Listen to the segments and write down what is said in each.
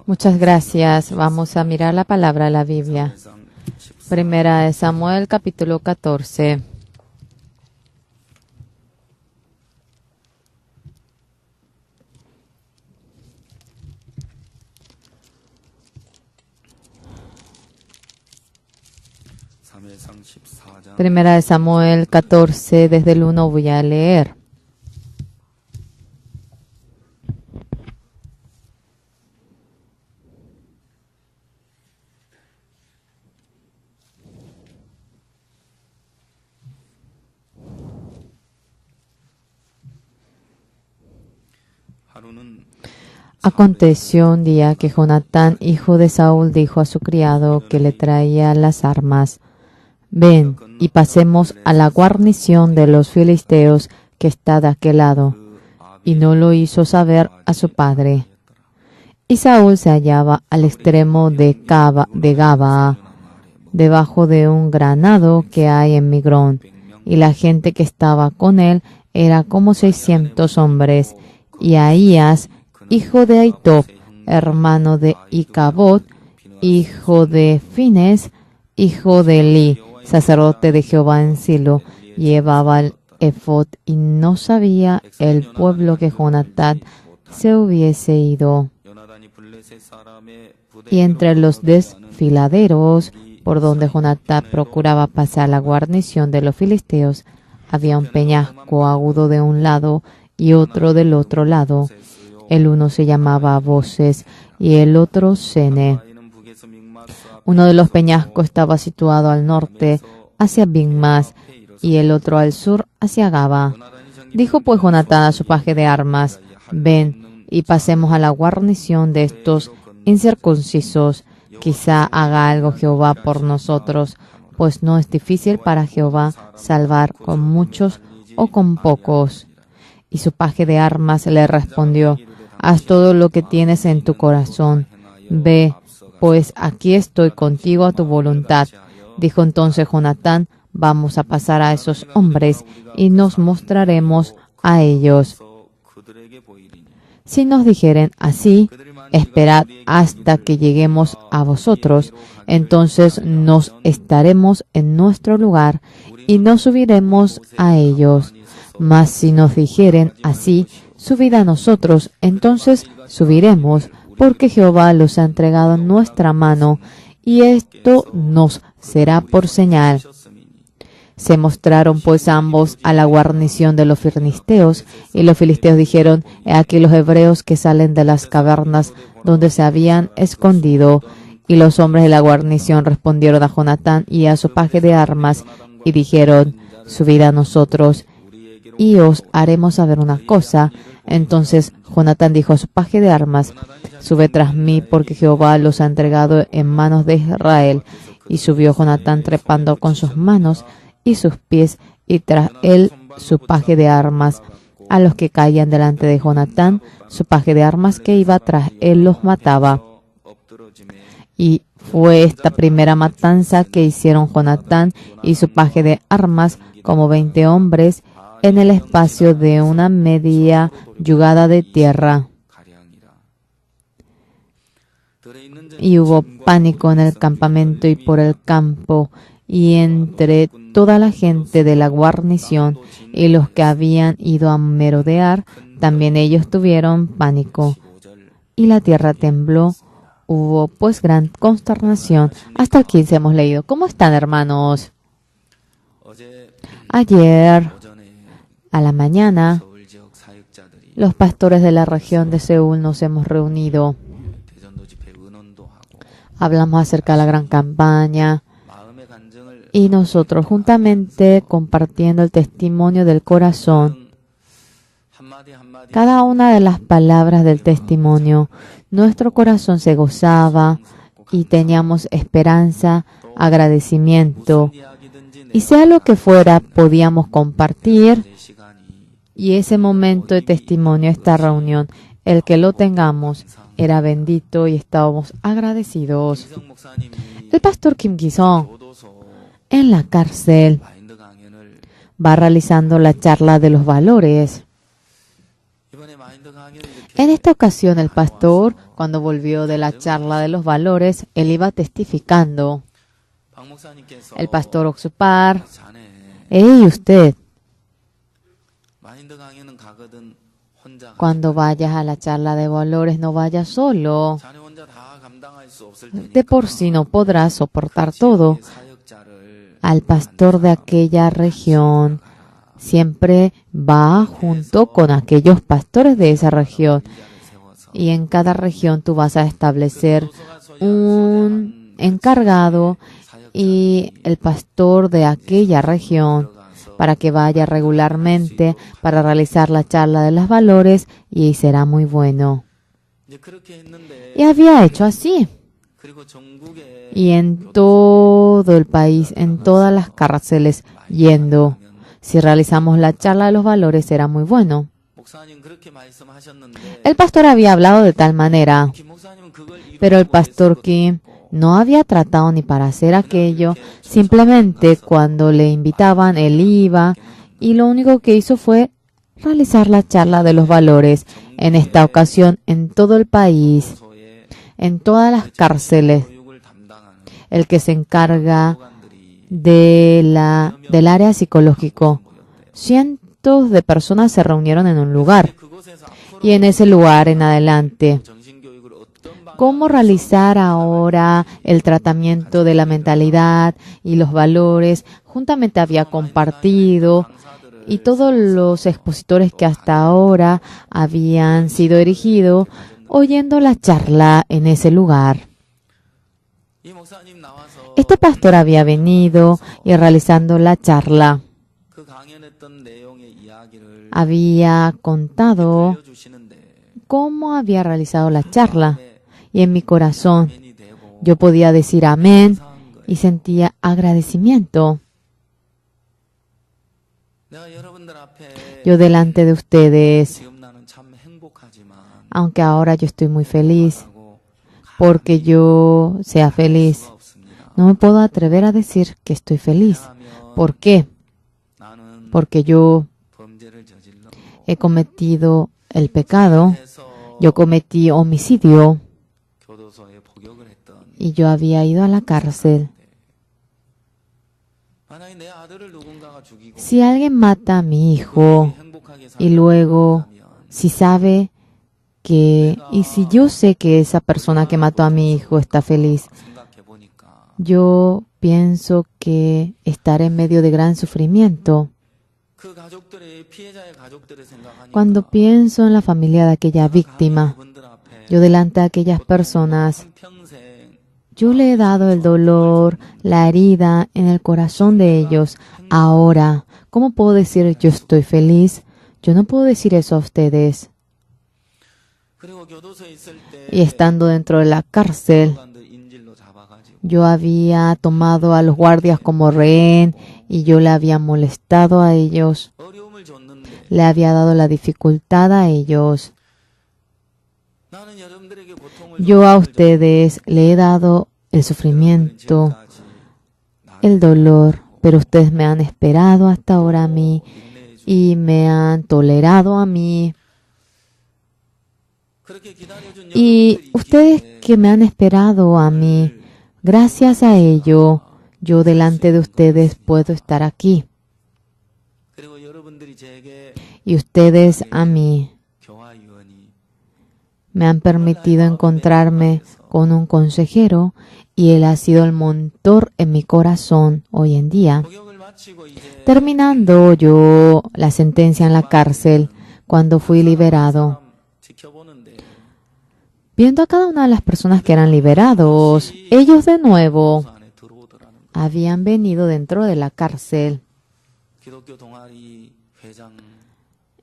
Muchas gracias. Vamos a mirar la palabra de la Biblia. Primera de Samuel, capítulo 14. Primera de Samuel 14, desde el 1 voy a leer. Aconteció un día que Jonatán, hijo de Saúl, dijo a su criado que le traía las armas: Ven y pasemos a la guarnición de los filisteos que está de aquel lado. Y no lo hizo saber a su padre. Y Saúl se hallaba al extremo de Gabaa, debajo de un granado que hay en Migrón, y la gente que estaba con él era como 600 hombres. Y Ahías, hijo de Ahitob, hermano de Icabod, hijo de Fines, hijo de Eli, sacerdote de Jehová en Silo, llevaba el efod y no sabía el pueblo que Jonatán se hubiese ido. Y entre los desfiladeros por donde Jonatán procuraba pasar la guarnición de los filisteos, había un peñasco agudo de un lado y otro del otro lado. El uno se llamaba Voces y el otro Sene. Uno de los peñascos estaba situado al norte, hacia Bigmas, y el otro al sur, hacia Gaba. Dijo pues Jonatán a su paje de armas: ven y pasemos a la guarnición de estos incircuncisos. Quizá haga algo Jehová por nosotros, pues no es difícil para Jehová salvar con muchos o con pocos. Y su paje de armas le respondió: haz todo lo que tienes en tu corazón. Ve, pues aquí estoy contigo a tu voluntad. Dijo entonces Jonatán: vamos a pasar a esos hombres y nos mostraremos a ellos. Si nos dijeren así: esperad hasta que lleguemos a vosotros, entonces nos estaremos en nuestro lugar y nos subiremos a ellos. Mas si nos dijeren así: subid a nosotros, entonces subiremos, porque Jehová los ha entregado en nuestra mano, y esto nos será por señal. Se mostraron pues ambos a la guarnición de los filisteos, y los filisteos dijeron: he aquí los hebreos que salen de las cavernas donde se habían escondido. Y los hombres de la guarnición respondieron a Jonatán y a su paje de armas, y dijeron: subid a nosotros, y os haremos saber una cosa. Entonces Jonatán dijo a su paje de armas: sube tras mí, porque Jehová los ha entregado en manos de Israel. Y subió Jonatán trepando con sus manos y sus pies, y tras él su paje de armas. A los que caían delante de Jonatán, su paje de armas que iba tras él los mataba. Y fue esta primera matanza que hicieron Jonatán y su paje de armas, como 20 hombres, en el espacio de una media yugada de tierra. Y hubo pánico en el campamento y por el campo, y entre toda la gente de la guarnición y los que habían ido a merodear, también ellos tuvieron pánico. Y la tierra tembló. Hubo pues gran consternación. Hasta el 15 hemos leído. ¿Cómo están, hermanos? Ayer, a la mañana, los pastores de la región de Seúl nos hemos reunido. Hablamos acerca de la gran campaña y nosotros juntamente compartiendo el testimonio del corazón. Cada una de las palabras del testimonio, nuestro corazón se gozaba y teníamos esperanza, agradecimiento. Y sea lo que fuera, podíamos compartir. Y ese momento de testimonio, esta reunión, el que lo tengamos, era bendito y estábamos agradecidos. El pastor Kim Ki-sung, en la cárcel, va realizando la charla de los valores. En esta ocasión, el pastor, cuando volvió de la charla de los valores, él iba testificando. El pastor Oksupar: ¡Ey, usted! Cuando vayas a la charla de valores, no vayas solo. De por sí no podrás soportar todo. Al pastor de aquella región siempre va junto con aquellos pastores de esa región. Y en cada región tú vas a establecer un encargado y el pastor de aquella región para que vaya regularmente para realizar la charla de los valores, y será muy bueno. Y había hecho así. Y en todo el país, en todas las cárceles, yendo. Si realizamos la charla de los valores, será muy bueno. El pastor había hablado de tal manera, pero el pastor Kim no había tratado ni para hacer aquello. Simplemente cuando le invitaban, él iba, y lo único que hizo fue realizar la charla de los valores, en esta ocasión en todo el país. en todas las cárceles, el que se encarga del área psicológico. Cientos de personas se reunieron en un lugar y en ese lugar en adelante, ¿cómo realizar ahora el tratamiento de la mentalidad y los valores? Juntamente había compartido y todos los expositores que hasta ahora habían sido erigidos oyendo la charla en ese lugar. Este pastor había venido y realizando la charla había contado cómo había realizado la charla y en mi corazón yo podía decir amén y sentía agradecimiento. Yo delante de ustedes, aunque ahora yo estoy muy feliz, porque yo sea feliz, no me puedo atrever a decir que estoy feliz. ¿Por qué? Porque yo he cometido el pecado, yo cometí homicidio y yo había ido a la cárcel. Si alguien mata a mi hijo y luego si sabe que, y si yo sé que esa persona que mató a mi hijo está feliz, yo pienso que estaré en medio de gran sufrimiento. Cuando pienso en la familia de aquella víctima, yo delante de aquellas personas, yo le he dado el dolor, la herida en el corazón de ellos. Ahora, ¿cómo puedo decir yo estoy feliz? Yo no puedo decir eso a ustedes. Y estando dentro de la cárcel, yo había tomado a los guardias como rehén y yo le había molestado a ellos. Le había dado la dificultad a ellos. Yo a ustedes le he dado el sufrimiento, el dolor, pero ustedes me han esperado hasta ahora a mí y me han tolerado a mí. Y ustedes que me han esperado a mí, gracias a ello, yo delante de ustedes puedo estar aquí. Y ustedes a mí me han permitido encontrarme con un consejero y él ha sido el motor en mi corazón hoy en día. Terminando yo la sentencia en la cárcel, cuando fui liberado, viendo a cada una de las personas que eran liberados, ellos de nuevo habían venido dentro de la cárcel.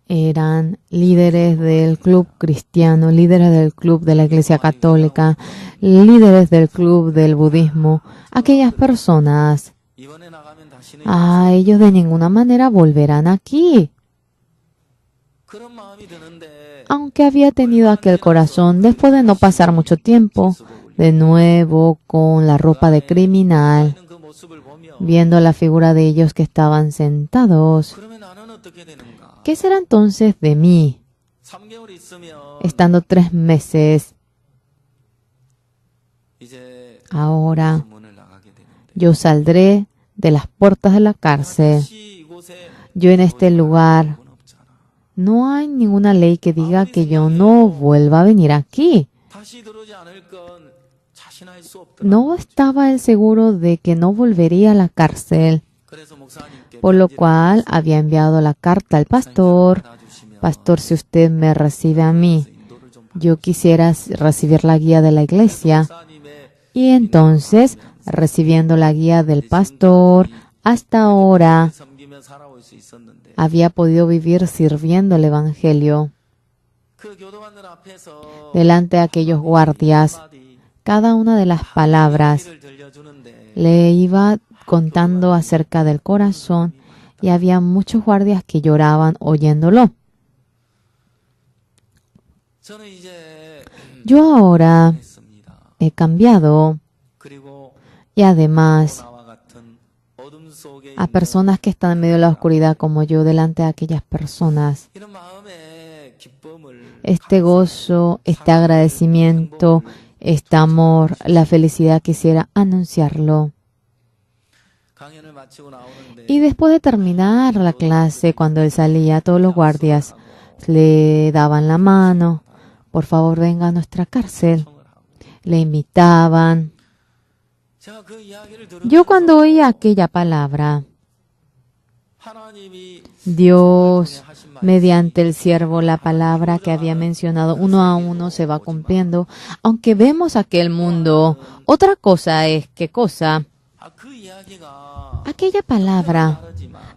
Eran líderes del club cristiano, líderes del club de la Iglesia Católica, líderes del club del budismo. Aquellas personas, ellos de ninguna manera volverán aquí. Aunque había tenido aquel corazón, después de no pasar mucho tiempo, de nuevo con la ropa de criminal, viendo la figura de ellos que estaban sentados, ¿qué será entonces de mí? Estando 3 meses, ahora yo saldré de las puertas de la cárcel. Yo en este lugar, no hay ninguna ley que diga que yo no vuelva a venir aquí. No estaba él seguro de que no volvería a la cárcel, por lo cual había enviado la carta al pastor. Pastor, si usted me recibe a mí, yo quisiera recibir la guía de la iglesia. Y entonces, recibiendo la guía del pastor, hasta ahora había podido vivir sirviendo el evangelio. Delante de aquellos guardias, cada una de las palabras le iba contando acerca del corazón y había muchos guardias que lloraban oyéndolo. Yo ahora he cambiado y además a personas que están en medio de la oscuridad como yo, delante de aquellas personas, este gozo, este agradecimiento, este amor, la felicidad, quisiera anunciarlo. Y después de terminar la clase, cuando él salía, todos los guardias le daban la mano. Por favor, venga a nuestra cárcel. Le invitaban. Yo cuando oí aquella palabra, Dios, mediante el siervo, la palabra que había mencionado, uno a uno se va cumpliendo. Aunque vemos aquel mundo, otra cosa es, ¿qué cosa? Aquella palabra,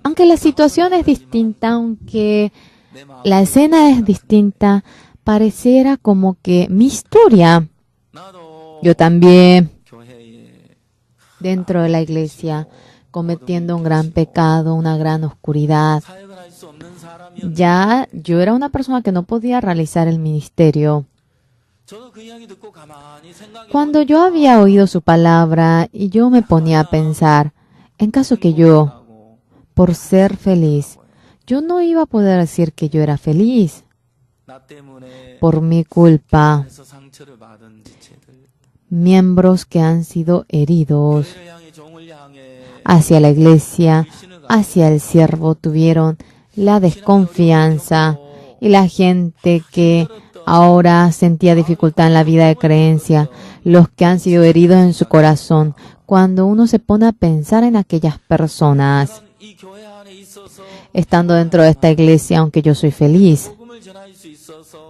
aunque la situación es distinta, aunque la escena es distinta, pareciera como que mi historia, yo también, dentro de la iglesia, cometiendo un gran pecado, una gran oscuridad. Ya yo era una persona que no podía realizar el ministerio. Cuando yo había oído su palabra y yo me ponía a pensar, en caso que yo, por ser feliz, yo no iba a poder decir que yo era feliz. Por mi culpa, miembros que han sido heridos hacia la iglesia, hacia el siervo, tuvieron la desconfianza, y la gente que ahora sentía dificultad en la vida de creencia, los que han sido heridos en su corazón. Cuando uno se pone a pensar en aquellas personas, estando dentro de esta iglesia, aunque yo soy feliz,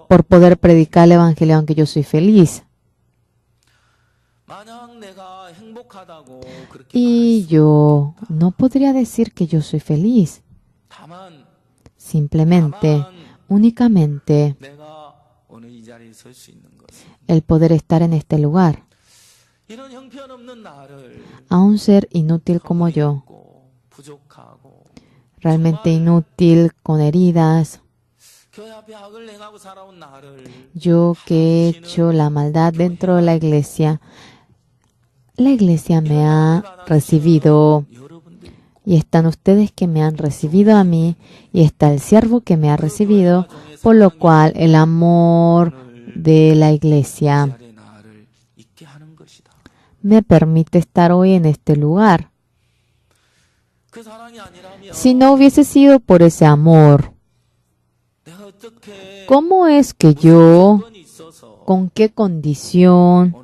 por poder predicar el evangelio, aunque yo soy feliz, y yo no podría decir que yo soy feliz. Simplemente, únicamente, el poder estar en este lugar. A un ser inútil como yo, realmente inútil, con heridas, yo que he hecho la maldad dentro de la iglesia me ha recibido, y están ustedes que me han recibido a mí, y está el siervo que me ha recibido, por lo cual el amor de la iglesia me permite estar hoy en este lugar. Si no hubiese sido por ese amor, ¿cómo es que yo, con qué condición,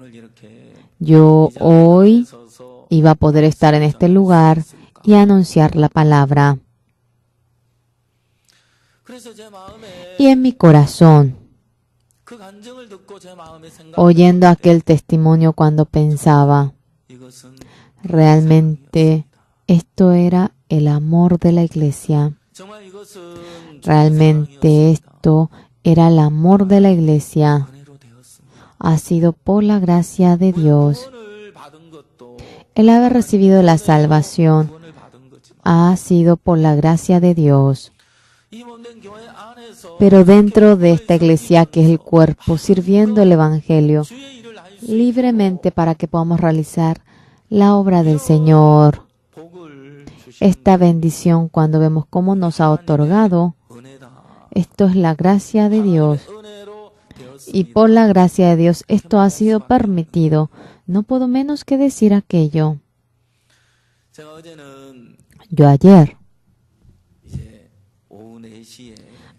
yo hoy iba a poder estar en este lugar y anunciar la palabra? Y en mi corazón, oyendo aquel testimonio, cuando pensaba, realmente esto era el amor de la iglesia. Realmente esto era el amor de la iglesia. Ha sido por la gracia de Dios. El haber recibido la salvación ha sido por la gracia de Dios. Pero dentro de esta iglesia, que es el cuerpo, sirviendo el evangelio libremente para que podamos realizar la obra del Señor. Esta bendición, cuando vemos cómo nos ha otorgado, esto es la gracia de Dios. Y por la gracia de Dios esto ha sido permitido. No puedo menos que decir aquello. Yo ayer,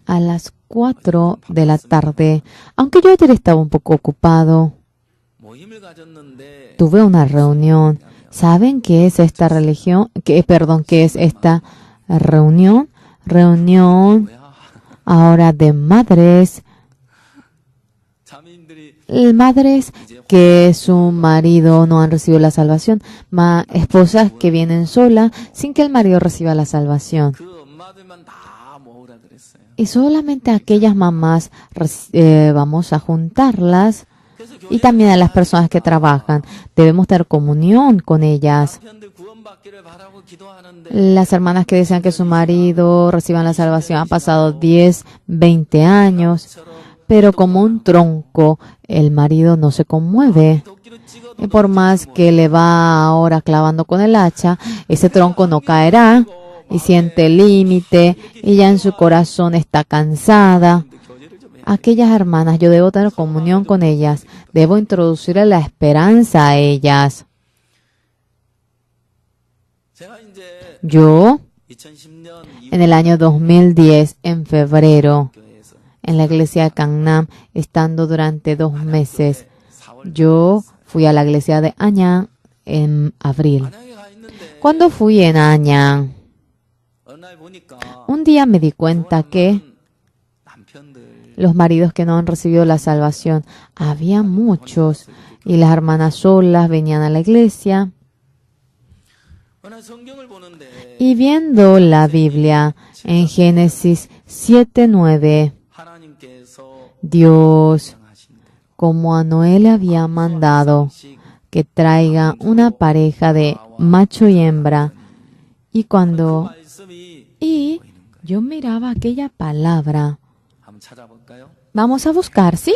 a las 4 de la tarde, aunque yo ayer estaba un poco ocupado, tuve una reunión. ¿Saben qué es esta religión? ¿Qué es esta reunión? Reunión ahora de madres. Madres que su marido no han recibido la salvación. Esposas que vienen solas sin que el marido reciba la salvación. Y solamente aquellas mamás vamos a juntarlas, y también a las personas que trabajan. Debemos tener comunión con ellas. Las hermanas que desean que su marido reciba la salvación han pasado 10, 20 años, pero como un tronco, el marido no se conmueve. Y por más que le va ahora clavando con el hacha, ese tronco no caerá, y siente el límite, y ya en su corazón está cansada. Aquellas hermanas, yo debo tener comunión con ellas. Debo introducirle la esperanza a ellas. Yo, en el año 2010, en febrero, en la iglesia de Gangnam, estando durante 2 meses, yo fui a la iglesia de Anyang en abril. Cuando fui en Anyang, un día me di cuenta que los maridos que no han recibido la salvación, había muchos, y las hermanas solas venían a la iglesia. Y viendo la Biblia en Génesis 7:9, Dios, como a Noé le había mandado que traiga una pareja de macho y hembra, y yo miraba aquella palabra. Vamos a buscar, ¿sí?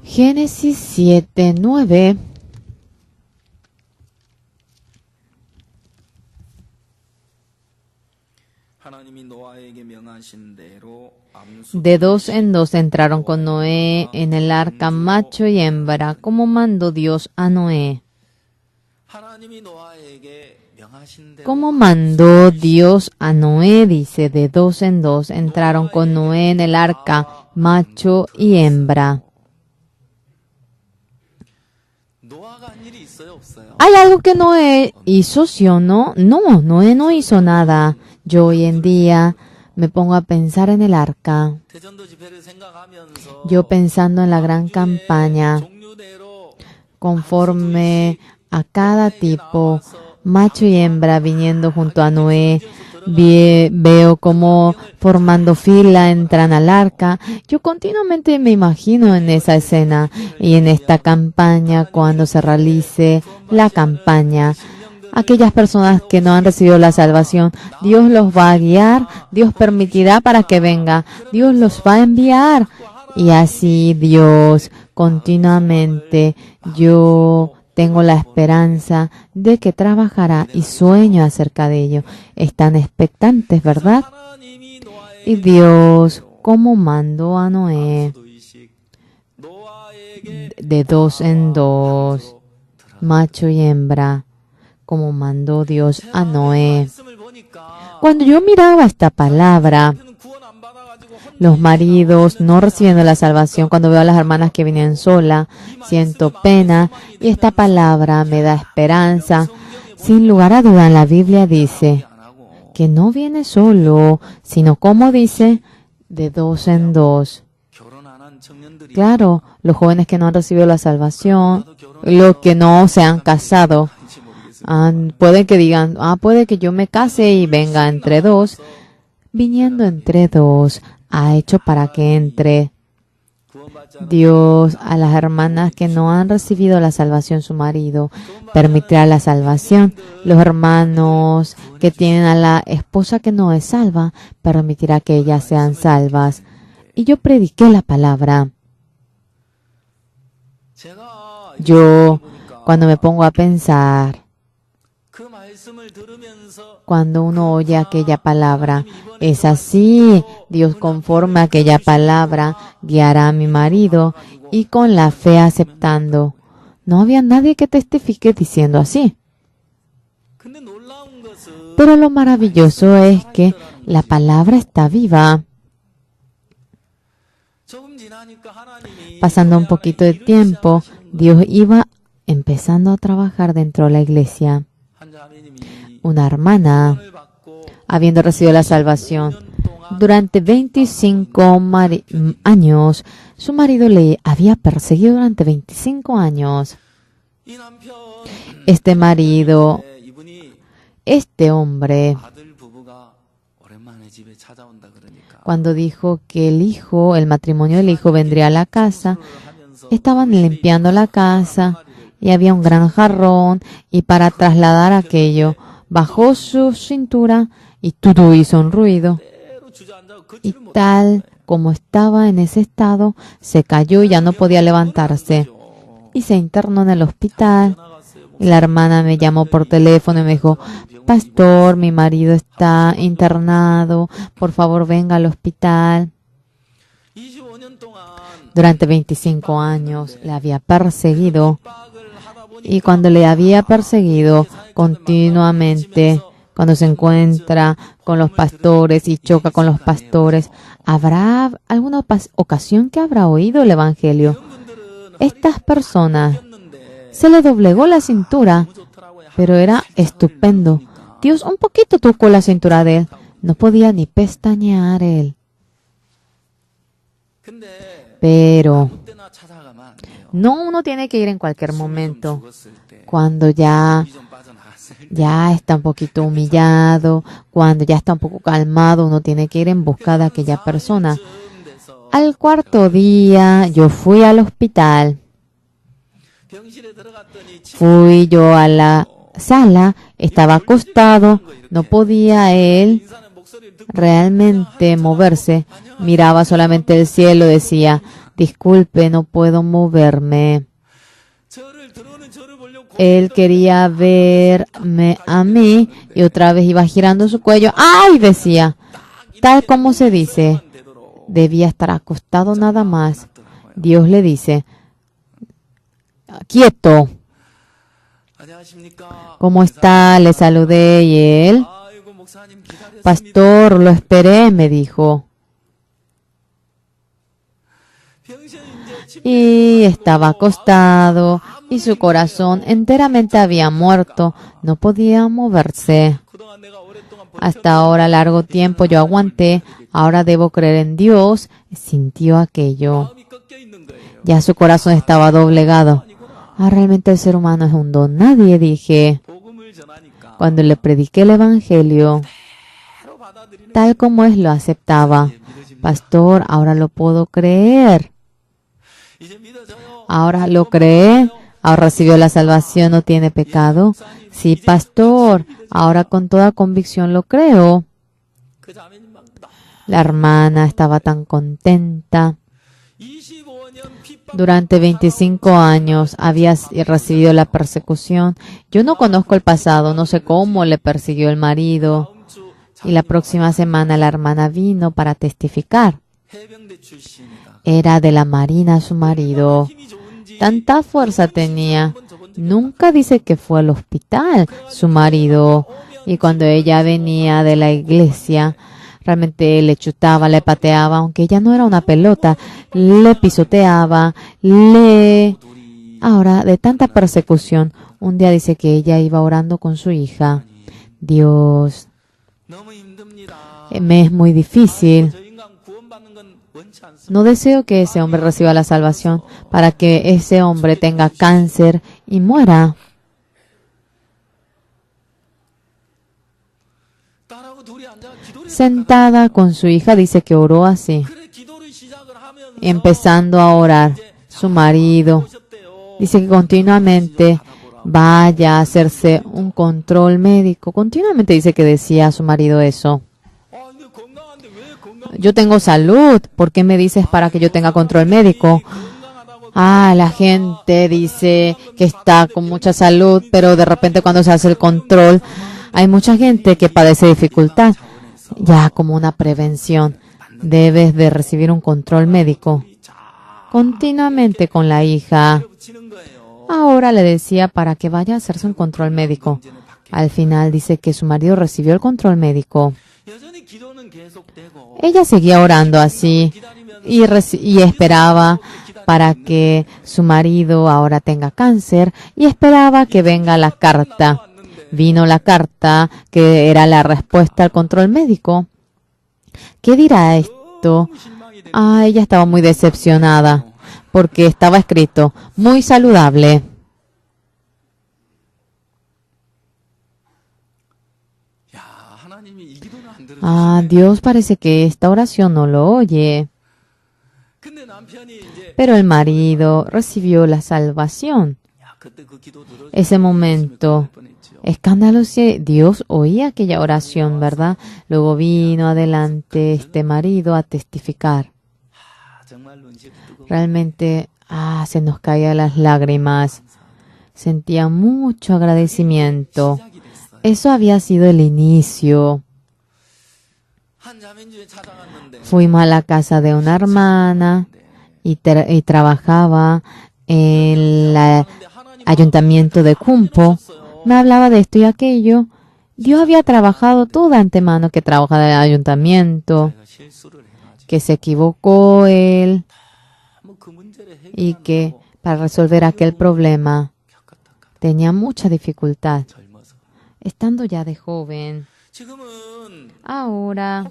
Génesis 7:9. De 2 en 2 entraron con Noé en el arca macho y hembra, como mandó Dios a Noé. Como mandó Dios a Noé, dice, de 2 en 2 entraron con Noé en el arca macho y hembra. ¿Hay algo que Noé hizo, sí o no? No, Noé no hizo nada. Yo hoy en día me pongo a pensar en el arca. Yo pensando en la gran campaña, conforme a cada tipo, macho y hembra viniendo junto a Noé, veo como formando fila entran al arca. Yo continuamente me imagino en esa escena y en esta campaña, cuando se realice la campaña. Aquellas personas que no han recibido la salvación, Dios los va a guiar, Dios permitirá para que venga, Dios los va a enviar. Y así Dios continuamente, yo tengo la esperanza de que trabajará y sueño acerca de ello. Están expectantes, ¿verdad? Y Dios, como mandó a Noé, de 2 en 2, macho y hembra, como mandó Dios a Noé. Cuando yo miraba esta palabra, los maridos no recibiendo la salvación, cuando veo a las hermanas que vienen solas, siento pena, y esta palabra me da esperanza. Sin lugar a duda, en la Biblia dice que no viene solo, sino, como dice, de 2 en 2. Claro, los jóvenes que no han recibido la salvación, los que no se han casado, puede que digan, puede que yo me case y venga entre 2. Viniendo entre 2, ha hecho para que entre. Dios a las hermanas que no han recibido la salvación, su marido permitirá la salvación. Los hermanos que tienen a la esposa que no es salva, permitirá que ellas sean salvas. Y yo prediqué la palabra. Yo, cuando me pongo a pensar, cuando uno oye aquella palabra, es así, Dios conforme a aquella palabra guiará a mi marido, y con la fe aceptando. No había nadie que testifique diciendo así. Pero lo maravilloso es que la palabra está viva. Pasando un poquito de tiempo, Dios iba empezando a trabajar dentro de la iglesia. Una hermana, habiendo recibido la salvación, durante 25 años, su marido le había perseguido durante 25 años. Este marido, este hombre, cuando dijo que el matrimonio del hijo vendría a la casa, estaban limpiando la casa y había un gran jarrón, y para trasladar aquello, bajó su cintura y todo hizo un ruido. Y tal como estaba en ese estado, se cayó y ya no podía levantarse. y se internó en el hospital. Y la hermana me llamó por teléfono y me dijo, pastor, mi marido está internado, por favor venga al hospital. Durante 25 años le había perseguido, y cuando le había perseguido continuamente, cuando se encuentra con los pastores y choca con los pastores, ¿habrá alguna ocasión que habrá oído el Evangelio? Estas personas se le doblegó la cintura, pero era estupendo. Dios un poquito tocó la cintura de él. No podía ni pestañear él. Pero no, uno tiene que ir en cualquier momento. Cuando ya está un poquito humillado, cuando ya está un poco calmado, uno tiene que ir en busca de aquella persona. Al cuarto día, yo fui al hospital. Fui yo a la sala, estaba acostado, no podía él realmente moverse. Miraba solamente el cielo, decía, disculpe, no puedo moverme. Él quería verme a mí y otra vez iba girando su cuello. ¡Ay! Decía, tal como se dice, debía estar acostado nada más. Dios le dice, quieto. ¿Cómo está? Le saludé y él, pastor, lo esperé, me dijo. Y estaba acostado y su corazón enteramente había muerto, no podía moverse. Hasta ahora, largo tiempo yo aguanté, ahora debo creer en Dios. Sintió aquello. Ya su corazón estaba doblegado. Realmente el ser humano es un don nadie, dije. Cuando le prediqué el Evangelio, tal como es, lo aceptaba. Pastor, ahora lo puedo creer. Ahora lo cree, ahora recibió la salvación, no tiene pecado. Sí, pastor, ahora con toda convicción lo creo. La hermana estaba tan contenta. Durante 25 años había recibido la persecución. Yo no conozco el pasado, no sé cómo le persiguió el marido. Y la próxima semana la hermana vino para testificar. Era de la marina su marido. Tanta fuerza tenía. Nunca dice que fue al hospital su marido. Y cuando ella venía de la iglesia, realmente le chutaba, le pateaba, aunque ella no era una pelota, le pisoteaba, Ahora, de tanta persecución, un día dice que ella iba orando con su hija. Dios, me es muy difícil. No deseo que ese hombre reciba la salvación para que ese hombre tenga cáncer y muera. Sentada con su hija, dice que oró así, empezando a orar. Su marido dice que continuamente vaya a hacerse un control médico. Continuamente dice que decía a su marido eso. Yo tengo salud, ¿por qué me dices para que yo tenga control médico? La gente dice que está con mucha salud, pero de repente cuando se hace el control, hay mucha gente que padece dificultad. Ya como una prevención, debes de recibir un control médico. Continuamente con la hija. Ahora le decía para que vaya a hacerse un control médico. Al final dice que su marido recibió el control médico. Ella seguía orando así y esperaba para que su marido ahora tenga cáncer y esperaba que venga la carta. Vino la carta que era la respuesta al control médico. ¿Qué dirá esto? Ella estaba muy decepcionada porque estaba escrito muy saludable. Dios parece que esta oración no lo oye. Pero el marido recibió la salvación. Ese momento, escándalo si Dios oía aquella oración, ¿verdad? Luego vino adelante este marido a testificar. Realmente, se nos caían las lágrimas. Sentía mucho agradecimiento. Eso había sido el inicio. Fuimos a la casa de una hermana y trabajaba en el ayuntamiento de Kumpo. Me hablaba de esto y aquello. Dios había trabajado todo de antemano, que trabajaba en el ayuntamiento, que se equivocó él y que para resolver aquel problema tenía mucha dificultad, estando ya de joven. Ahora,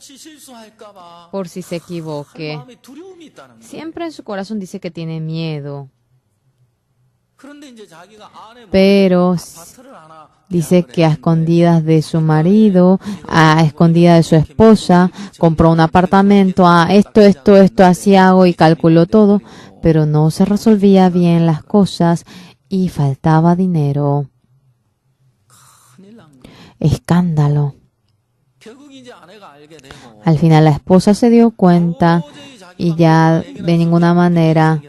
por si se equivoque, siempre en su corazón dice que tiene miedo, pero dice que a escondidas de su marido, a escondidas de su esposa, compró un apartamento, esto, así hago, y calculó todo, pero no se resolvía bien las cosas y faltaba dinero. Escándalo. Al final la esposa se dio cuenta y ya de ninguna manera,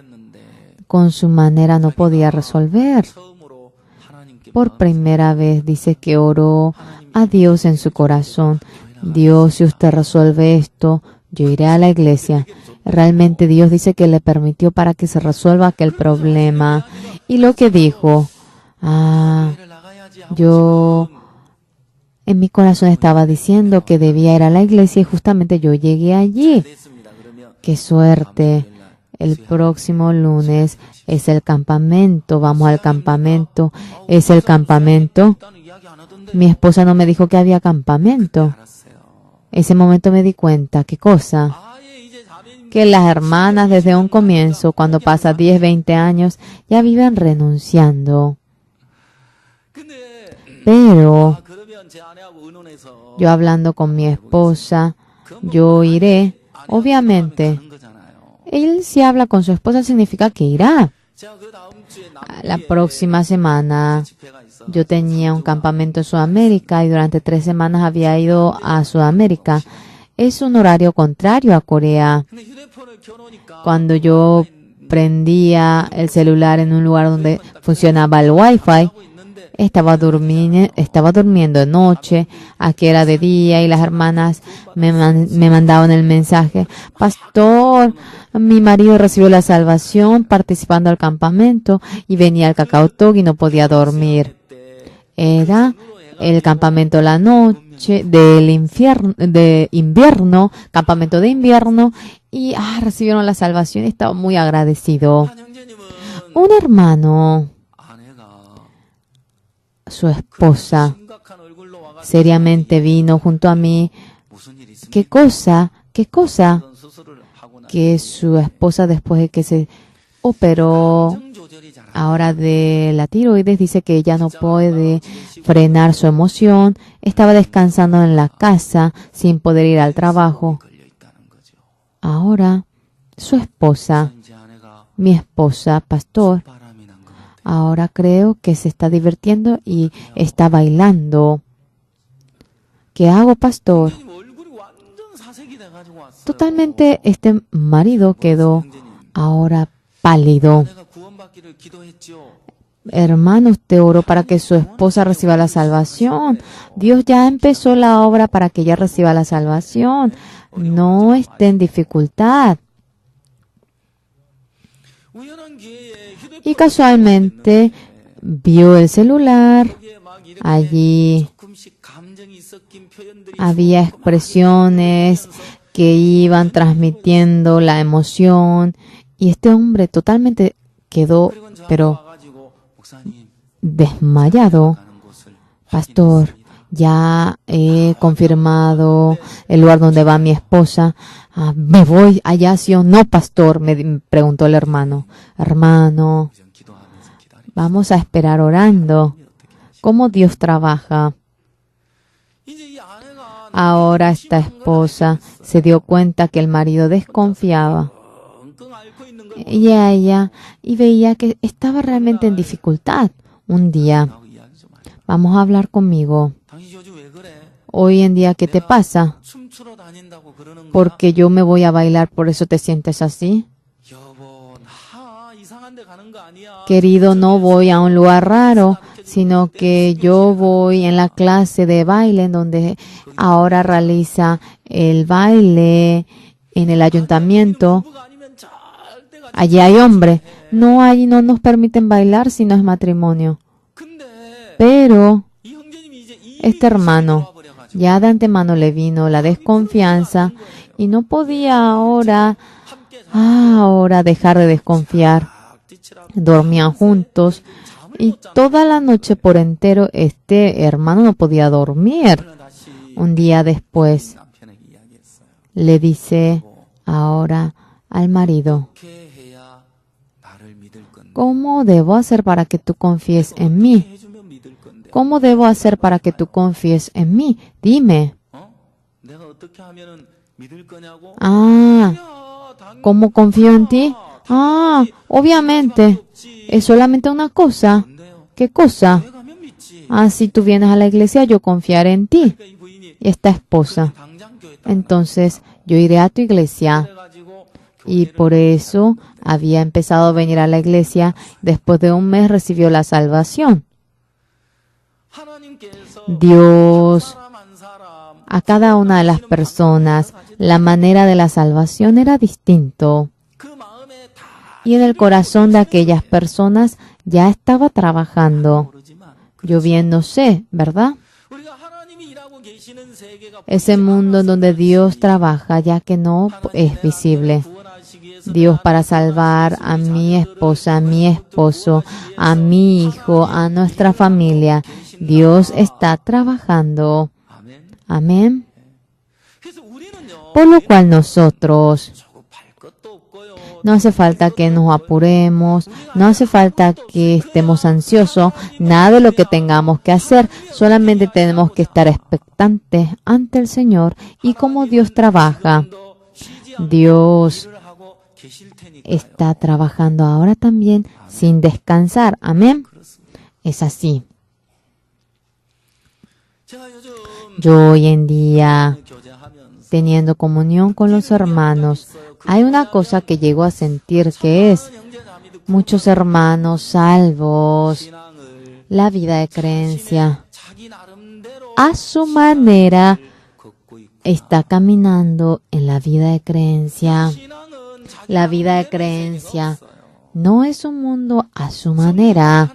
con su manera, no podía resolver. Por primera vez dice que oró a Dios en su corazón. Dios, si usted resuelve esto, yo iré a la iglesia. Realmente Dios dice que le permitió para que se resuelva aquel problema. Y lo que dijo, yo en mi corazón estaba diciendo que debía ir a la iglesia y justamente yo llegué allí. ¡Qué suerte! El próximo lunes es el campamento. Vamos al campamento. Es el campamento. Mi esposa no me dijo que había campamento. Ese momento me di cuenta. ¿Qué cosa? Que las hermanas desde un comienzo, cuando pasa 10, 20 años, ya viven renunciando. Pero yo hablando con mi esposa, yo iré. Obviamente, él si habla con su esposa significa que irá. La próxima semana yo tenía un campamento en Sudamérica y durante 3 semanas había ido a Sudamérica. Es un horario contrario a Corea. Cuando yo prendía el celular en un lugar donde funcionaba el Wi-Fi, estaba durmiendo de noche, aquí era de día y las hermanas me mandaban el mensaje: pastor, mi marido recibió la salvación participando del campamento y venía al Cacao Talk y no podía dormir. Era el campamento la noche de invierno, campamento de invierno, y recibieron la salvación y estaba muy agradecido. Un hermano, su esposa, seriamente vino junto a mí. ¿Qué cosa? Que su esposa, después de que se operó ahora de la tiroides, dice que ella no puede frenar su emoción. Estaba descansando en la casa sin poder ir al trabajo. Ahora, su esposa, mi esposa, pastor, ahora creo que se está divirtiendo y está bailando. ¿Qué hago, pastor? Totalmente este marido quedó ahora pálido. Hermano, usted oró para que su esposa reciba la salvación. Dios ya empezó la obra para que ella reciba la salvación. No esté en dificultad. Y casualmente vio el celular. Allí había expresiones que iban transmitiendo la emoción. Y este hombre totalmente quedó, pero desmayado. Pastor, ya he confirmado el lugar donde va mi esposa. ¿Me voy allá, sí o no, pastor? Me preguntó el hermano. Hermano, vamos a esperar orando. ¿Cómo Dios trabaja? Ahora esta esposa se dio cuenta que el marido desconfiaba. Y veía que estaba realmente en dificultad. Un día, vamos a hablar conmigo. Hoy en día, ¿qué te pasa? Porque yo me voy a bailar, ¿por eso te sientes así? querido, no voy a un lugar raro, sino que yo voy en la clase de baile en donde ahora realiza el baile en el ayuntamiento. Allí hay hombres. No, allí no nos permiten bailar si no es matrimonio. Pero este hermano ya de antemano le vino la desconfianza y no podía ahora dejar de desconfiar. Dormían juntos y toda la noche por entero este hermano no podía dormir. Un día después le dice ahora al marido: ¿cómo debo hacer para que tú confíes en mí? ¿Cómo debo hacer para que tú confíes en mí? Dime. ¿Cómo confío en ti? Obviamente. Es solamente una cosa. ¿Qué cosa? Si tú vienes a la iglesia, yo confiaré en ti. Esta esposa. Entonces, yo iré a tu iglesia. Y por eso había empezado a venir a la iglesia. Después de un mes recibió la salvación. Dios, a cada una de las personas, la manera de la salvación era distinto. Y en el corazón de aquellas personas ya estaba trabajando. Yo bien no sé, ¿verdad? Ese mundo en donde Dios trabaja, ya que no es visible. Dios para salvar a mi esposa, a mi esposo, a mi hijo, a nuestra familia. Dios está trabajando. Amén. Por lo cual nosotros no hace falta que nos apuremos, no hace falta que estemos ansiosos, nada de lo que tengamos que hacer, solamente tenemos que estar expectantes ante el Señor y cómo Dios trabaja. Dios está trabajando ahora también sin descansar. Amén. Es así. Yo hoy en día, teniendo comunión con los hermanos, hay una cosa que llego a sentir que es muchos hermanos salvos, la vida de creencia, a su manera está caminando en la vida de creencia. La vida de creencia no es un mundo a su manera.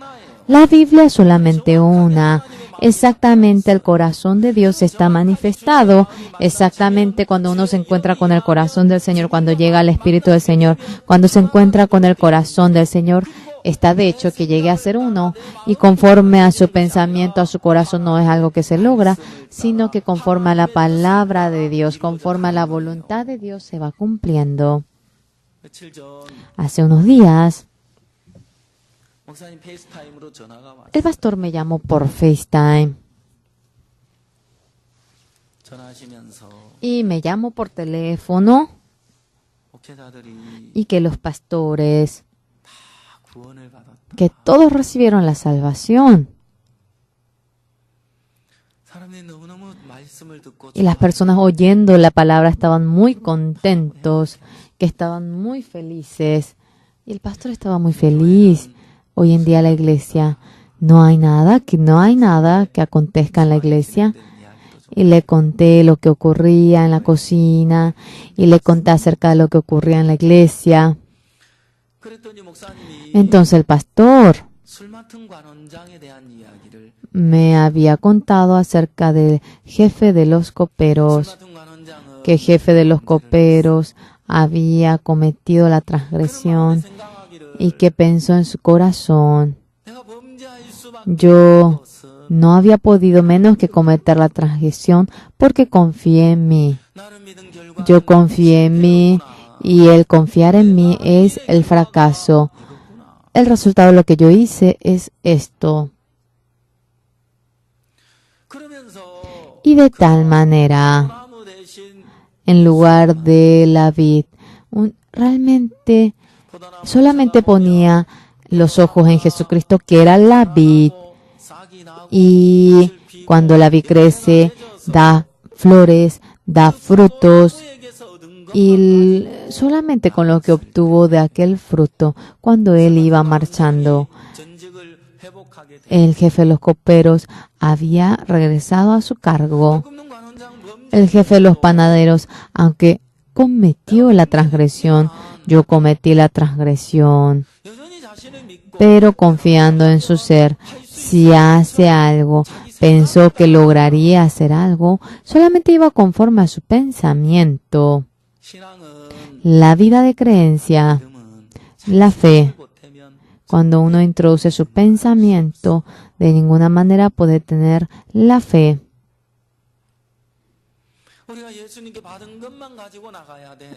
La Biblia es solamente una. Exactamente el corazón de Dios está manifestado. Exactamente cuando uno se encuentra con el corazón del Señor, cuando llega al Espíritu del Señor, cuando se encuentra con el corazón del Señor, está de hecho que llegue a ser uno. Y conforme a su pensamiento, a su corazón, no es algo que se logra, sino que conforme a la palabra de Dios, conforme a la voluntad de Dios, se va cumpliendo. Hace unos días, el pastor me llamó por FaceTime y me llamó por teléfono y que los pastores, que todos recibieron la salvación. Y las personas oyendo la palabra estaban muy contentos, que estaban muy felices. Y el pastor estaba muy feliz. Hoy en día la iglesia no hay nada que acontezca en la iglesia. Y le conté lo que ocurría en la cocina y le conté acerca de lo que ocurría en la iglesia. Entonces el pastor me había contado acerca del jefe de los coperos, que el jefe de los coperos había cometido la transgresión y que pensó en su corazón: yo no había podido menos que cometer la transgresión porque confié en mí. Yo confié en mí y el confiar en mí es el fracaso. El resultado de lo que yo hice es esto. Y de tal manera, en lugar de la vid, realmente solamente ponía los ojos en Jesucristo, que era la vid. Y cuando la vid crece, da flores, da frutos. y solamente con lo que obtuvo de aquel fruto cuando él iba marchando. El jefe de los coperos había regresado a su cargo. El jefe de los panaderos, aunque cometió la transgresión, yo cometí la transgresión, pero confiando en su ser, si hace algo, pensó que lograría hacer algo, solamente iba conforme a su pensamiento. La vida de creencia, la fe, cuando uno introduce su pensamiento, de ninguna manera puede tener la fe.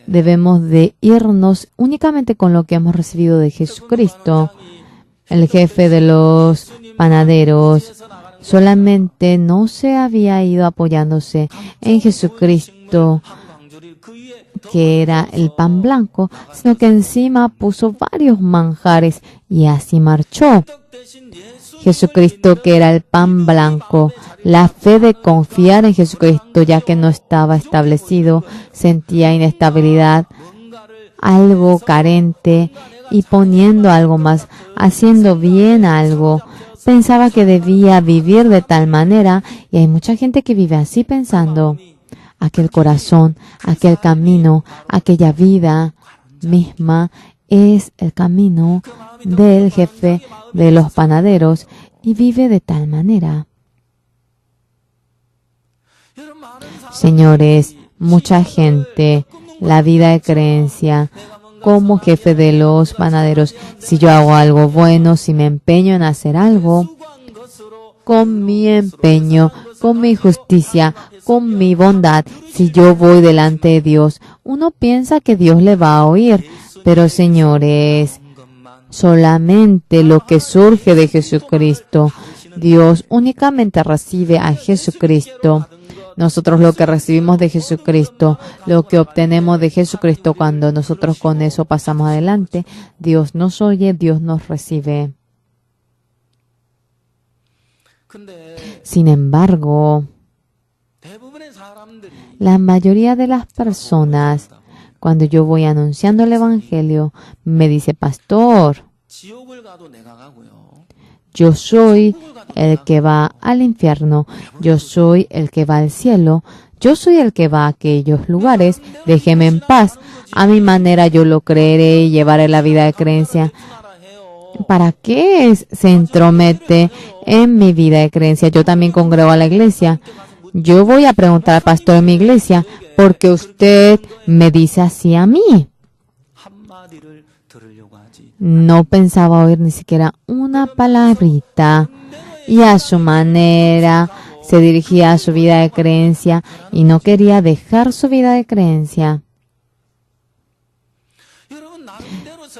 Debemos de irnos únicamente con lo que hemos recibido de Jesucristo. El jefe de los panaderos solamente no se había ido apoyándose en Jesucristo, que era el pan blanco, sino que encima puso varios manjares y así marchó. Jesucristo, que era el pan blanco, la fe de confiar en Jesucristo, ya que no estaba establecido, sentía inestabilidad, algo carente, y poniendo algo más, haciendo bien algo, pensaba que debía vivir de tal manera, y hay mucha gente que vive así pensando. Aquel corazón, aquel camino, aquella vida misma es el camino del jefe de los panaderos y vive de tal manera. Señores, mucha gente, la vida de creencia, como jefe de los panaderos, si yo hago algo bueno, si me empeño en hacer algo, con mi empeño, con mi justicia, con mi bondad, si yo voy delante de Dios, uno piensa que Dios le va a oír, pero señores, solamente lo que surge de Jesucristo, Dios únicamente recibe a Jesucristo. Nosotros lo que recibimos de Jesucristo, lo que obtenemos de Jesucristo, cuando nosotros con eso pasamos adelante, Dios nos oye, Dios nos recibe. Sin embargo, la mayoría de las personas, cuando yo voy anunciando el Evangelio, me dice, pastor, yo soy el que va al infierno, yo soy el que va al cielo, yo soy el que va a aquellos lugares, déjeme en paz, a mi manera yo lo creeré y llevaré la vida de creencia. ¿Para qué se entromete en mi vida de creencia? Yo también congrego a la iglesia. Yo voy a preguntar al pastor de mi iglesia, ¿por qué usted me dice así a mí? No pensaba oír ni siquiera una palabrita y a su manera se dirigía a su vida de creencia y no quería dejar su vida de creencia.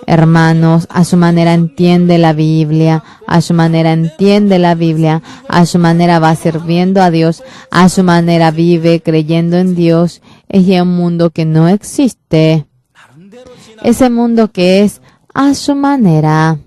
Hermanos, a su manera entiende la Biblia, a su manera entiende la Biblia, a su manera va sirviendo a Dios, a su manera vive creyendo en Dios. Es ya un mundo que no existe. Ese mundo que es a su manera.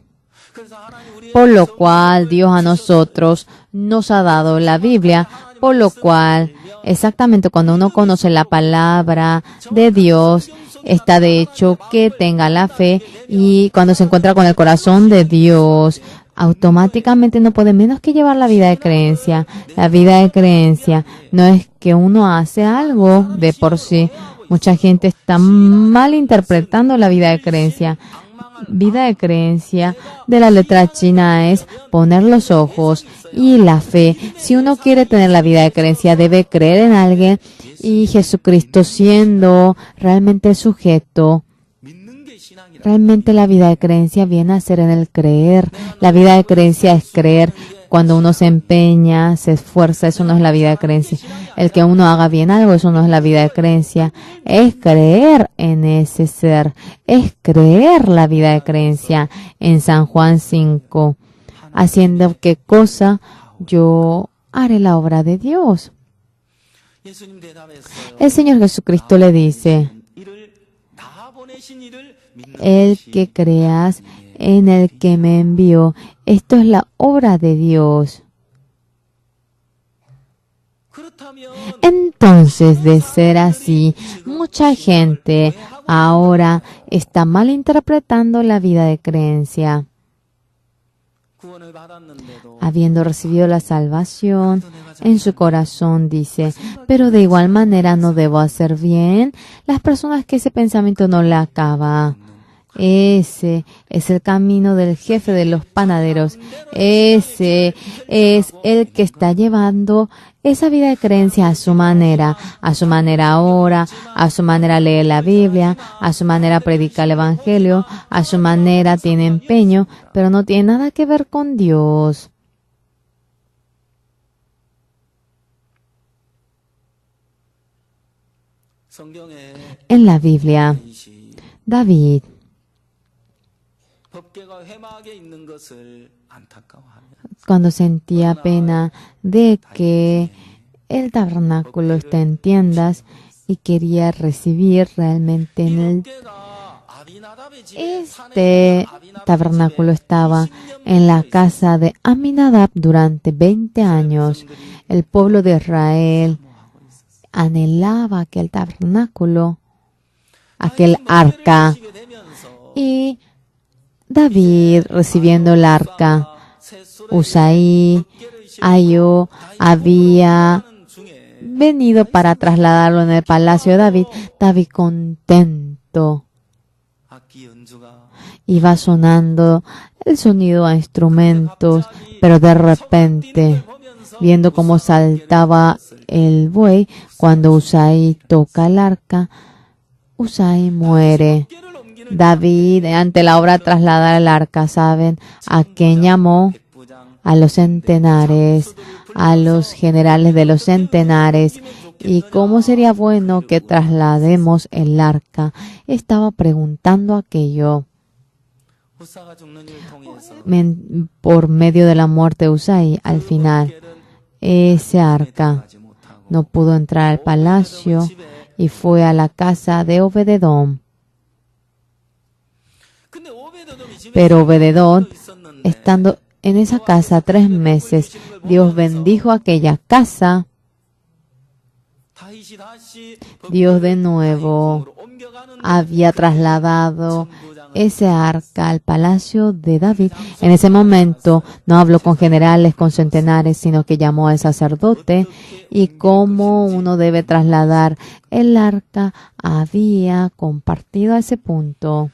Por lo cual Dios a nosotros nos ha dado la Biblia, por lo cual exactamente cuando uno conoce la palabra de Dios, está de hecho que tenga la fe, y cuando se encuentra con el corazón de Dios, automáticamente no puede menos que llevar la vida de creencia. La vida de creencia no es que uno hace algo de por sí. Mucha gente está mal interpretando la vida de creencia. Vida de creencia de la letra china es poner los ojos y la fe. Si uno quiere tener la vida de creencia, debe creer en alguien, y Jesucristo siendo realmente el sujeto. Realmente la vida de creencia viene a ser en el creer. La vida de creencia es creer. Cuando uno se empeña, se esfuerza, eso no es la vida de creencia. El que uno haga bien algo, eso no es la vida de creencia. Es creer en ese ser. Es creer la vida de creencia. En San Juan 5. Haciendo qué cosa, yo haré la obra de Dios. El Señor Jesucristo le dice, el que creas en el que me envió, esto es la obra de Dios. Entonces, de ser así, mucha gente ahora está malinterpretando la vida de creencia. Habiendo recibido la salvación, en su corazón dice, pero de igual manera no debo hacer bien. Las personas que ese pensamiento no le acaba. Ese es el camino del jefe de los panaderos. Ese es el que está llevando esa vida de creencia a su manera ora, a su manera lee la Biblia, a su manera predica el Evangelio, a su manera tiene empeño, pero no tiene nada que ver con Dios. En la Biblia, David cuando sentía pena de que el tabernáculo está en tiendas y quería recibir realmente en el... Este tabernáculo estaba en la casa de Aminadab durante 20 años. El pueblo de Israel anhelaba aquel tabernáculo, aquel arca. Y David recibiendo el arca, Usaí, Ayo, había venido para trasladarlo en el palacio de David. David contento. Iba sonando el sonido a instrumentos, pero de repente, viendo cómo saltaba el buey, cuando Usaí toca el arca, Usaí muere. David, ante la obra de trasladar el arca, ¿saben a quién llamó? A los centenares, a los generales de los centenares. ¿Y cómo sería bueno que traslademos el arca? Estaba preguntando aquello. Por medio de la muerte de Usaí, al final, ese arca no pudo entrar al palacio y fue a la casa de Obededom. Pero Obededom, estando en esa casa 3 meses, Dios bendijo aquella casa. Dios de nuevo había trasladado ese arca al palacio de David. En ese momento no habló con generales, con centenares, sino que llamó al sacerdote y cómo uno debe trasladar el arca había compartido a ese punto.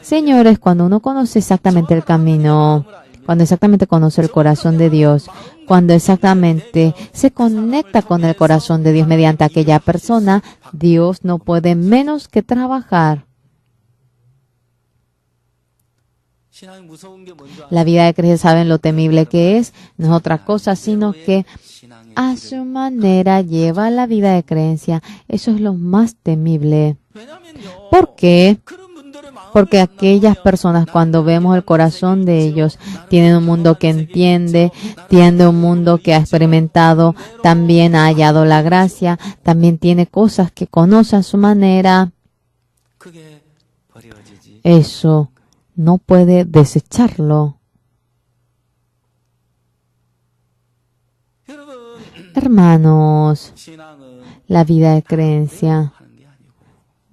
Señores, cuando uno conoce exactamente el camino, cuando exactamente conoce el corazón de Dios, cuando exactamente se conecta con el corazón de Dios mediante aquella persona, Dios no puede menos que trabajar. La vida de Cristo, ¿saben lo temible que es? No es otra cosa, sino que a su manera lleva la vida de creencia. Eso es lo más temible. ¿Por qué? Porque aquellas personas, cuando vemos el corazón de ellos, tienen un mundo que entiende, tiene un mundo que ha experimentado, también ha hallado la gracia, también tiene cosas que conoce a su manera. Eso no puede desecharlo. Hermanos, la vida de creencia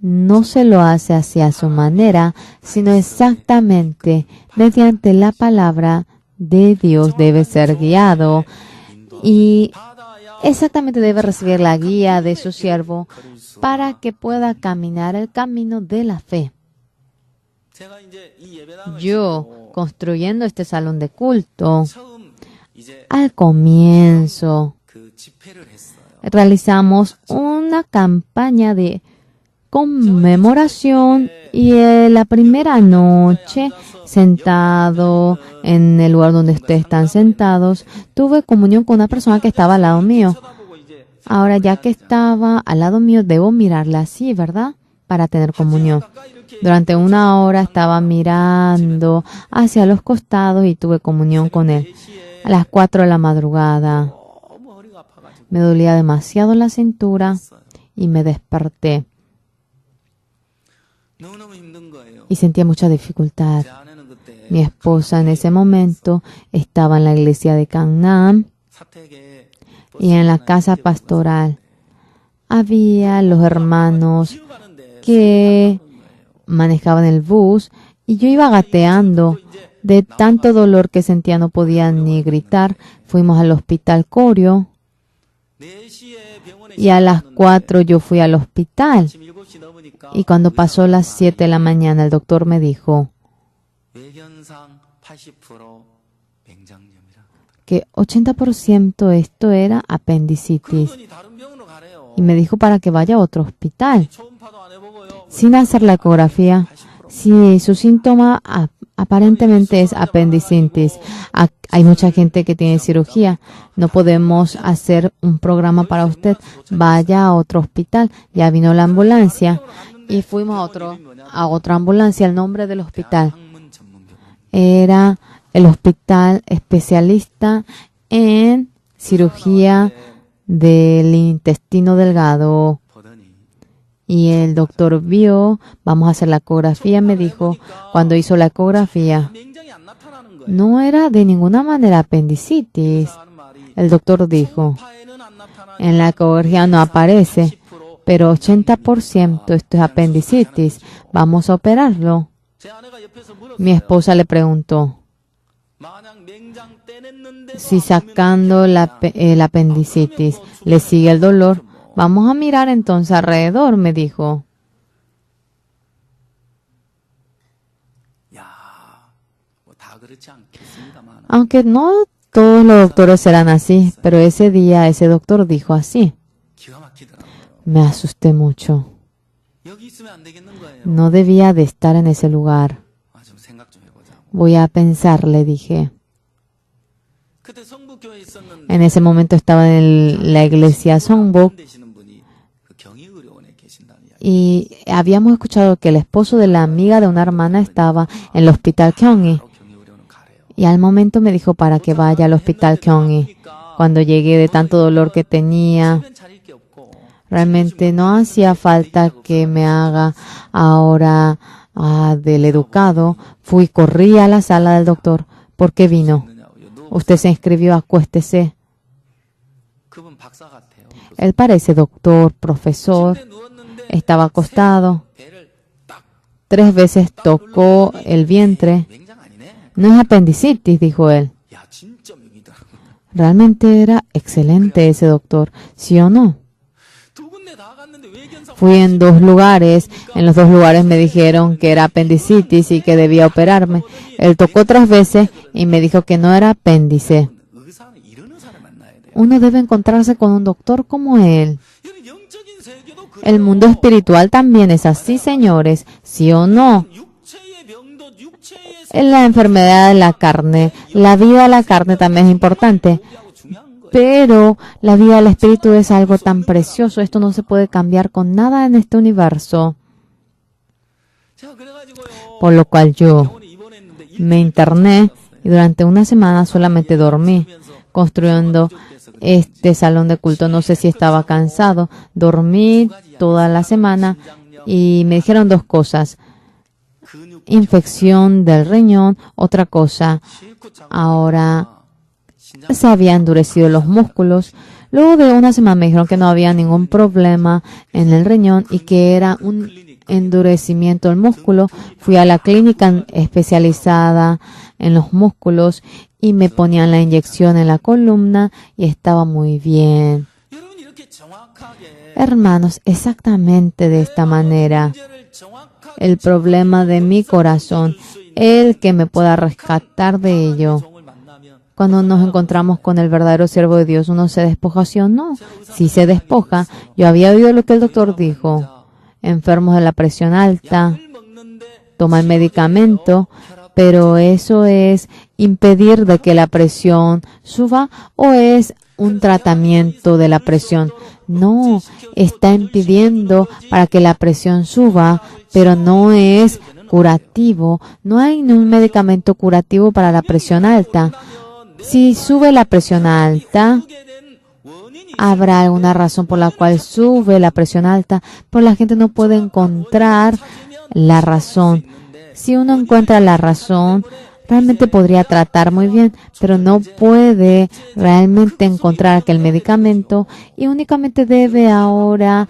no se lo hace hacia su manera, sino exactamente mediante la palabra de Dios debe ser guiado y exactamente debe recibir la guía de su siervo para que pueda caminar el camino de la fe. Yo, construyendo este salón de culto, al comienzo realizamos una campaña de conmemoración y la primera noche, sentado en el lugar donde ustedes están sentados, tuve comunión con una persona que estaba al lado mío. Ahora, ya que estaba al lado mío, debo mirarla así, ¿verdad? Para tener comunión. Durante 1 hora estaba mirando hacia los costados y tuve comunión con él. A las 4 de la madrugada me dolía demasiado la cintura y me desperté. Y sentía mucha dificultad. Mi esposa en ese momento estaba en la iglesia de Gangnam Y en la casa pastoral había los hermanos que manejaban el bus y yo iba gateando. De tanto dolor que sentía no podía ni gritar. Fuimos al hospital Corio y a las 4 yo fui al hospital. Y cuando pasó las 7 de la mañana el doctor me dijo que 80% esto era apendicitis. Y me dijo para que vaya a otro hospital. Sin hacer la ecografía, si su síntoma aparentemente es apendicitis, hay mucha gente que tiene cirugía, no podemos hacer un programa para usted, vaya a otro hospital. Ya vino la ambulancia y fuimos a otra ambulancia. El nombre del hospital era el hospital especialista en cirugía del intestino delgado. Y el doctor vio, vamos a hacer la ecografía, me dijo, cuando hizo la ecografía, no era de ninguna manera apendicitis. El doctor dijo, en la ecografía no aparece, pero 80% esto es apendicitis, vamos a operarlo. Mi esposa le preguntó, si sacando el apendicitis le sigue el dolor, vamos a mirar entonces alrededor, me dijo. Aunque no todos los doctores serán así, pero ese día ese doctor dijo así. Me asusté mucho. No debía de estar en ese lugar. Voy a pensar, le dije. En ese momento estaba en la iglesia Songbok y habíamos escuchado que el esposo de la amiga de una hermana estaba en el hospital Kyunghee. Y al momento me dijo para que vaya al hospital Kyunghee. Cuando llegué de tanto dolor que tenía, realmente no hacía falta que me haga ahora del educado. Corrí a la sala del doctor. ¿Por qué vino? Usted se inscribió, acuéstese. Él parece doctor, profesor. Estaba acostado. 3 veces tocó el vientre. No es apendicitis, dijo él. Realmente era excelente ese doctor, ¿sí o no? Fui en 2 lugares. En los 2 lugares me dijeron que era apendicitis y que debía operarme. Él tocó 3 veces y me dijo que no era apéndice. Uno debe encontrarse con un doctor como él. El mundo espiritual también es así, señores, ¿sí o no? En la enfermedad de la carne, la vida de la carne también es importante. Pero la vida del espíritu es algo tan precioso. Esto no se puede cambiar con nada en este universo. Por lo cual yo me interné y durante una semana solamente dormí, construyendo este salón de culto. No sé si estaba cansado. Dormí toda la semana y me dijeron 2 cosas. Infección del riñón, otra cosa. Ahora se habían endurecido los músculos. Luego de una semana me dijeron que no había ningún problema en el riñón y que era un endurecimiento del músculo. Fui a la clínica especializada en los músculos y me ponían la inyección en la columna y estaba muy bien. Hermanos, exactamente de esta manera. El problema de mi corazón, el que me pueda rescatar de ello. Cuando nos encontramos con el verdadero siervo de Dios, ¿uno se despoja sí o no? Si se despoja, yo había oído lo que el doctor dijo. Enfermos de la presión alta, toman medicamento, pero eso es impedir de que la presión suba o es un tratamiento de la presión. No, está impidiendo para que la presión suba, pero no es curativo. No hay un medicamento curativo para la presión alta. Si sube la presión alta, habrá alguna razón por la cual sube la presión alta, pero la gente no puede encontrar la razón. Si uno encuentra la razón, realmente podría tratar muy bien, pero no puede realmente encontrar aquel medicamento y únicamente debe ahora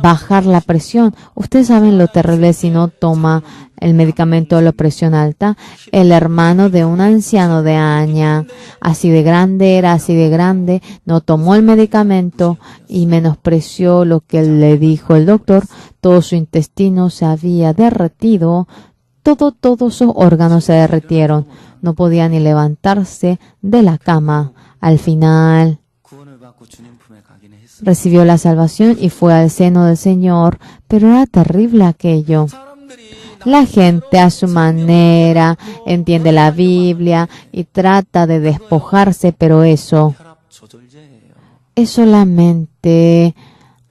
bajar la presión. Ustedes saben lo terrible si no toma el medicamento de la presión alta. El hermano de un anciano de Aña, así de grande era, así de grande, no tomó el medicamento y menospreció lo que le dijo el doctor. Todo su intestino se había derretido, todos sus órganos se derretieron. No podía ni levantarse de la cama. Al final recibió la salvación y fue al seno del Señor, pero era terrible aquello. La gente a su manera entiende la Biblia y trata de despojarse, pero eso es solamente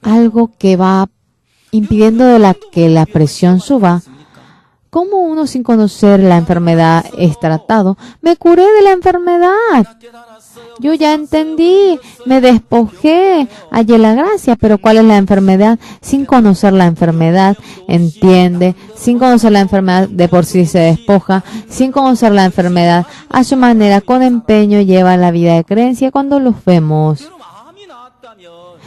algo que va impidiendo que la presión suba. ¿Cómo uno sin conocer la enfermedad es tratado? Me curé de la enfermedad. Yo ya entendí, me despojé, hallé la gracia, pero ¿cuál es la enfermedad? Sin conocer la enfermedad, entiende, sin conocer la enfermedad de por sí se despoja, sin conocer la enfermedad, a su manera, con empeño, lleva la vida de creencia cuando los vemos.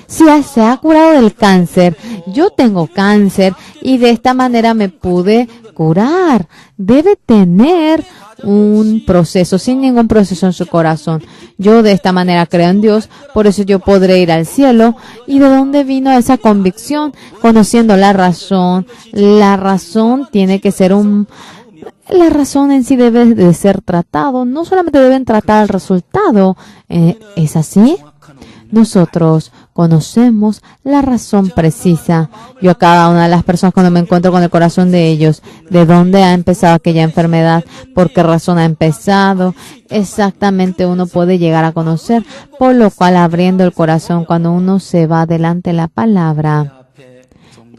Si se ha curado del cáncer, yo tengo cáncer y de esta manera me pude curar. Debe tener un proceso, sin ningún proceso en su corazón. Yo de esta manera creo en Dios, por eso yo podré ir al cielo. ¿Y de dónde vino esa convicción? Conociendo la razón. La razón tiene que ser la razón en sí debe de ser tratado. No solamente deben tratar el resultado. ¿Es así? Nosotros conocemos la razón precisa. Yo a cada una de las personas cuando me encuentro con el corazón de ellos, de dónde ha empezado aquella enfermedad, por qué razón ha empezado, exactamente uno puede llegar a conocer, por lo cual abriendo el corazón cuando uno se va delante de la palabra,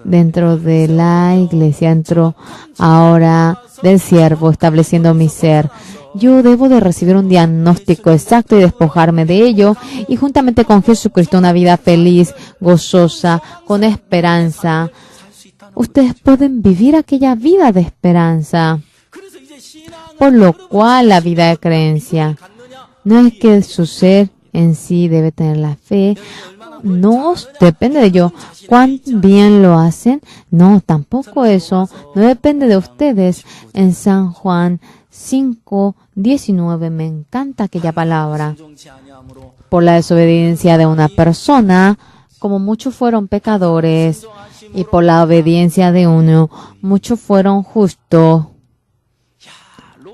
dentro de la iglesia, dentro ahora del siervo, estableciendo mi ser. Yo debo de recibir un diagnóstico exacto y despojarme de ello y juntamente con Jesucristo una vida feliz, gozosa, con esperanza. Ustedes pueden vivir aquella vida de esperanza. Por lo cual la vida de creencia no es que su ser en sí debe tener la fe. No depende de ello. ¿Cuán bien lo hacen? No, tampoco eso. No depende de ustedes. En San Juan 5:19, me encanta aquella palabra. Por la desobediencia de una persona, como muchos fueron pecadores, y por la obediencia de uno, muchos fueron justos.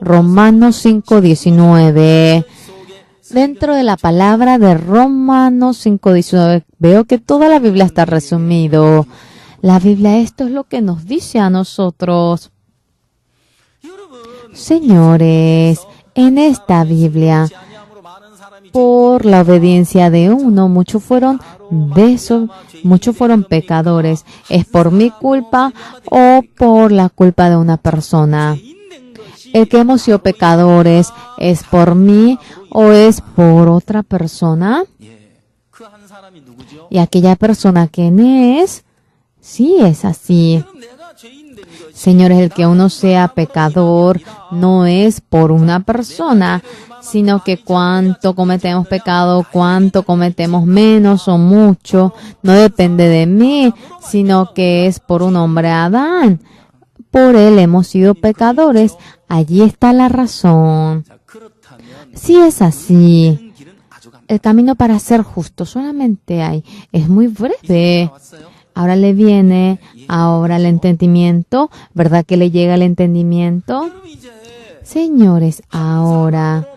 Romanos 5:19. Dentro de la palabra de Romanos 5:19, veo que toda la Biblia está resumido. La Biblia, esto es lo que nos dice a nosotros. Señores, en esta Biblia, por la obediencia de uno, muchos fueron pecadores. ¿Es por mi culpa o por la culpa de una persona? El que hemos sido pecadores, ¿es por mí o es por otra persona? ¿Y aquella persona quién es? Sí, es así. Señores, el que uno sea pecador no es por una persona, sino que cuánto cometemos pecado, cuánto cometemos menos o mucho, no depende de mí, sino que es por un hombre Adán. Por él hemos sido pecadores. Allí está la razón. Si es así, el camino para ser justo solamente hay. Es muy breve. Ahora le viene, ahora el entendimiento. ¿Verdad que le llega el entendimiento? Señores, ahora,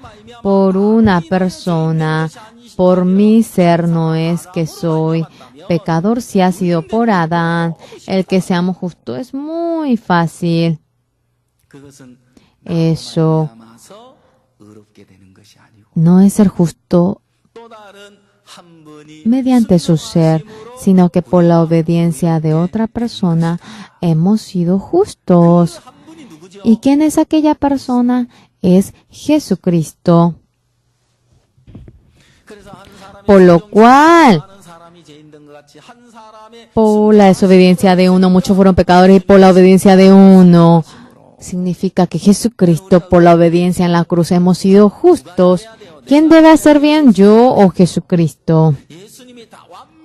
por una persona, por mi ser no es que soy pecador, si ha sido por Adán. El que seamos justos es muy fácil. Eso no es ser justo mediante su ser, sino que por la obediencia de otra persona hemos sido justos. ¿Y quién es aquella persona? Es Jesucristo. Por lo cual, por la desobediencia de uno, muchos fueron pecadores, y por la obediencia de uno, significa que Jesucristo, por la obediencia en la cruz, hemos sido justos. ¿Quién debe hacer bien, yo o Jesucristo?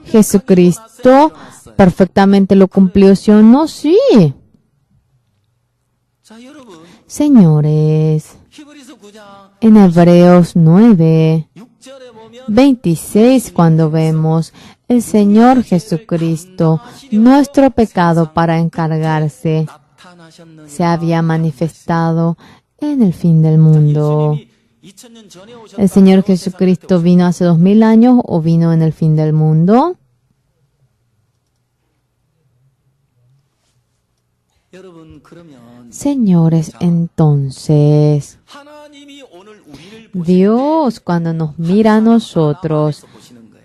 Jesucristo perfectamente lo cumplió, ¿sí o no? Sí. Señores, en Hebreos 9, 26, cuando vemos el Señor Jesucristo, nuestro pecado para encargarse, se había manifestado en el fin del mundo. ¿El Señor Jesucristo vino hace 2000 años o vino en el fin del mundo? Señores, entonces, Dios cuando nos mira a nosotros,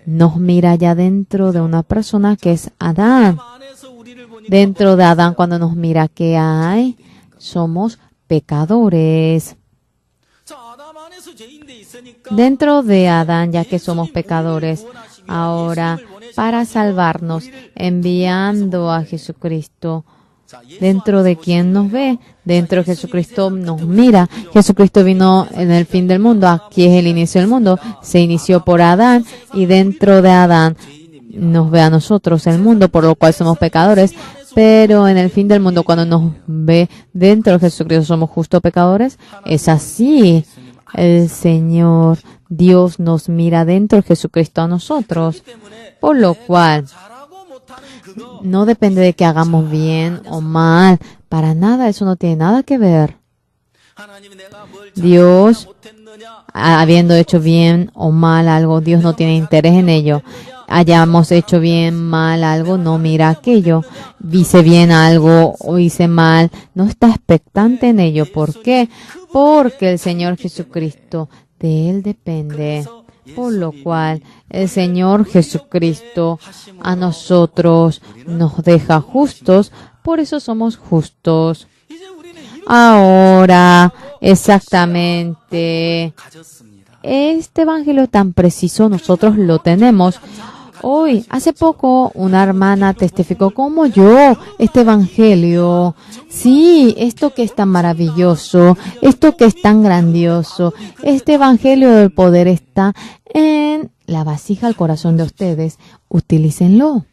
nos mira ya dentro de una persona que es Adán. Dentro de Adán, cuando nos mira, ¿qué hay? Somos pecadores. Dentro de Adán, ya que somos pecadores, ahora, para salvarnos, enviando a Jesucristo, ¿dentro de quién nos ve? Dentro de Jesucristo nos mira. Jesucristo vino en el fin del mundo. Aquí es el inicio del mundo. Se inició por Adán y dentro de Adán nos ve a nosotros el mundo, por lo cual somos pecadores. Pero en el fin del mundo, cuando nos ve dentro de Jesucristo, somos justos pecadores. Es así. El Señor Dios nos mira dentro de Jesucristo a nosotros. Por lo cual, no depende de que hagamos bien o mal. Para nada, eso no tiene nada que ver. Dios, habiendo hecho bien o mal algo, Dios no tiene interés en ello. Hayamos hecho bien, mal algo, no mira aquello. Hice bien algo o hice mal, no está expectante en ello. ¿Por qué? Porque el Señor Jesucristo, de Él depende. Por lo cual, el Señor Jesucristo a nosotros nos deja justos, por eso somos justos. Ahora, exactamente, este evangelio tan preciso nosotros lo tenemos. Hoy, hace poco, una hermana testificó como yo, este evangelio. Sí, esto que es tan maravilloso, esto que es tan grandioso, este evangelio del poder está en la vasija al corazón de ustedes. Utilícenlo.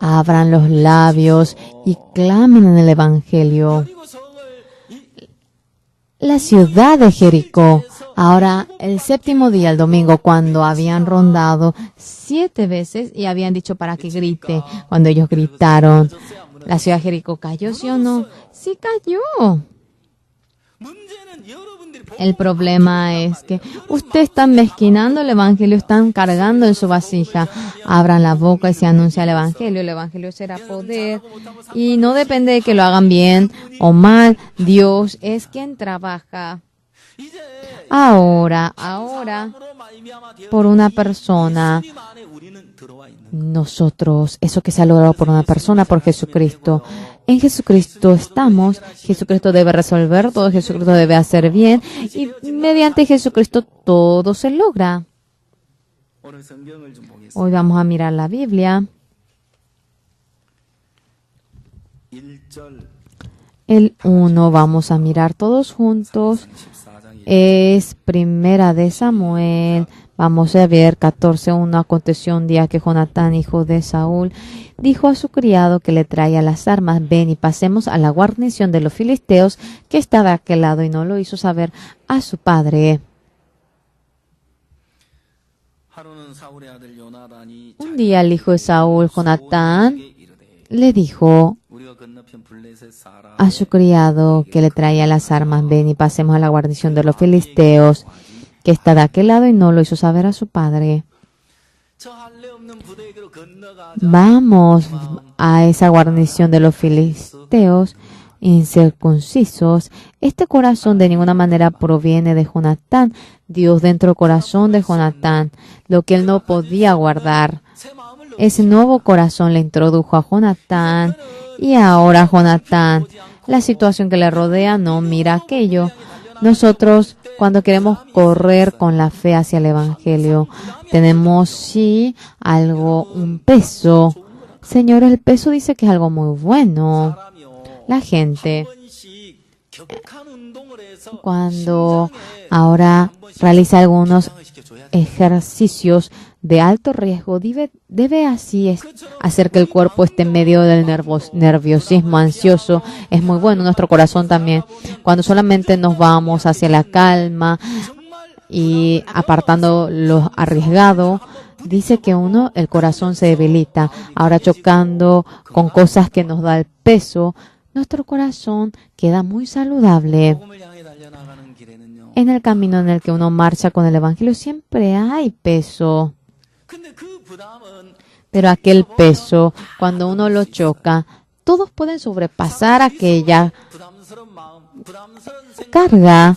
Abran los labios y clamen en el evangelio. La ciudad de Jericó. Ahora, el séptimo día, el domingo, cuando habían rondado 7 veces y habían dicho para que grite, cuando ellos gritaron, ¿la ciudad de Jericó cayó, sí o no? Sí cayó. El problema es que ustedes están mezquinando el evangelio, están cargando en su vasija. Abran la boca y se anuncia el evangelio será poder. Y no depende de que lo hagan bien o mal, Dios es quien trabaja. Ahora, por una persona, nosotros, eso que se ha logrado por una persona, por Jesucristo. En Jesucristo estamos, Jesucristo debe resolver todo, Jesucristo debe hacer bien y mediante Jesucristo todo se logra. Hoy vamos a mirar la Biblia. El 1 vamos a mirar todos juntos. Es Primera de Samuel. Vamos a ver 14:1. Aconteció un día que Jonatán, hijo de Saúl, dijo a su criado que le traía las armas: ven y pasemos a la guarnición de los filisteos que está de aquel lado, y no lo hizo saber a su padre. Un día el hijo de Saúl, Jonatán, le dijo a su criado que le traía las armas: ven y pasemos a la guarnición de los filisteos que está de aquel lado, y no lo hizo saber a su padre. Vamos a esa guarnición de los filisteos incircuncisos. Este corazón de ninguna manera proviene de Jonatán. Dios dentro del corazón de Jonatán, lo que él no podía guardar. Ese nuevo corazón le introdujo a Jonatán, y ahora Jonatán, la situación que le rodea, no mira aquello. Nosotros, cuando queremos correr con la fe hacia el evangelio, tenemos sí algo, un peso. Señor, el peso dice que es algo muy bueno. La gente cuando ahora realiza algunos ejercicios de alto riesgo, debe así hacer que el cuerpo esté en medio del nerviosismo ansioso. Es muy bueno nuestro corazón también. Cuando solamente nos vamos hacia la calma y apartando lo arriesgado, dice que el corazón se debilita. Ahora chocando con cosas que nos da el peso, nuestro corazón queda muy saludable. En el camino en el que uno marcha con el Evangelio siempre hay peso. Pero aquel peso, cuando uno lo choca, todos pueden sobrepasar aquella carga.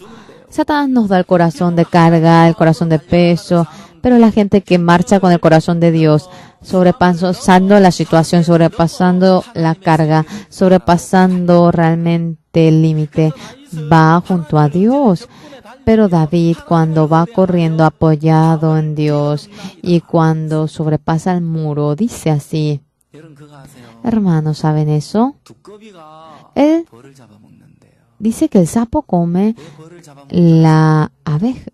Satanás nos da el corazón de carga, el corazón de peso, pero la gente que marcha con el corazón de Dios, sobrepasando la situación, sobrepasando la carga, sobrepasando realmente el límite, va junto a Dios. Pero David, cuando va corriendo apoyado en Dios y cuando sobrepasa el muro, dice así: hermanos, ¿saben eso? Él dice que el sapo come la abeja.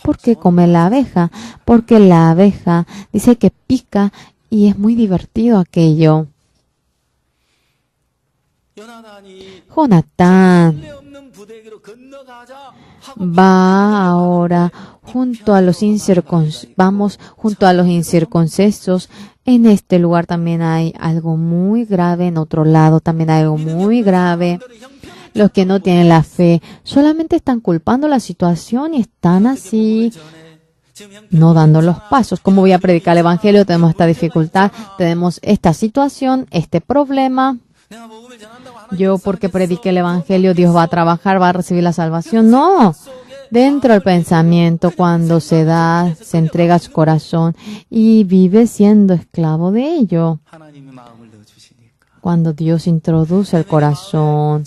¿Por qué come la abeja? Porque la abeja dice que pica y es muy divertido aquello. Jonatán va ahora junto a los incircuncisos. En este lugar también hay algo muy grave, en otro lado también hay algo muy grave. Los que no tienen la fe solamente están culpando la situación y están así, no dando los pasos. ¿Cómo voy a predicar el Evangelio? Tenemos esta dificultad, tenemos esta situación, este problema. Yo, porque predique el Evangelio, Dios va a trabajar, va a recibir la salvación. No, dentro del pensamiento, cuando se entrega a su corazón y vive siendo esclavo de ello. Cuando Dios introduce el corazón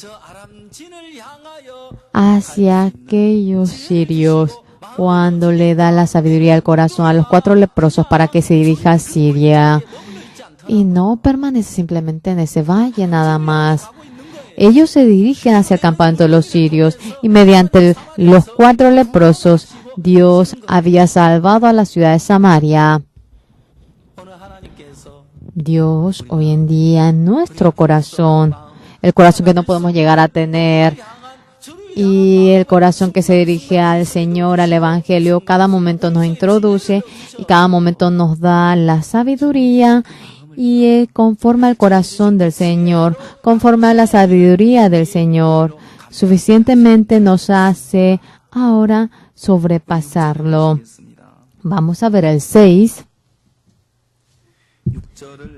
hacia aquellos sirios, cuando le da la sabiduría al corazón a los 4 leprosos para que se dirija a Siria, y no permanece simplemente en ese valle nada más. Ellos se dirigen hacia el campamento de los sirios y mediante los 4 leprosos Dios había salvado a la ciudad de Samaria. Dios hoy en día en nuestro corazón, el corazón que no podemos llegar a tener y el corazón que se dirige al Señor, al Evangelio, cada momento nos introduce y cada momento nos da la sabiduría y conforme al corazón del Señor, conforme a la sabiduría del Señor, suficientemente nos hace ahora sobrepasarlo. Vamos a ver el 6.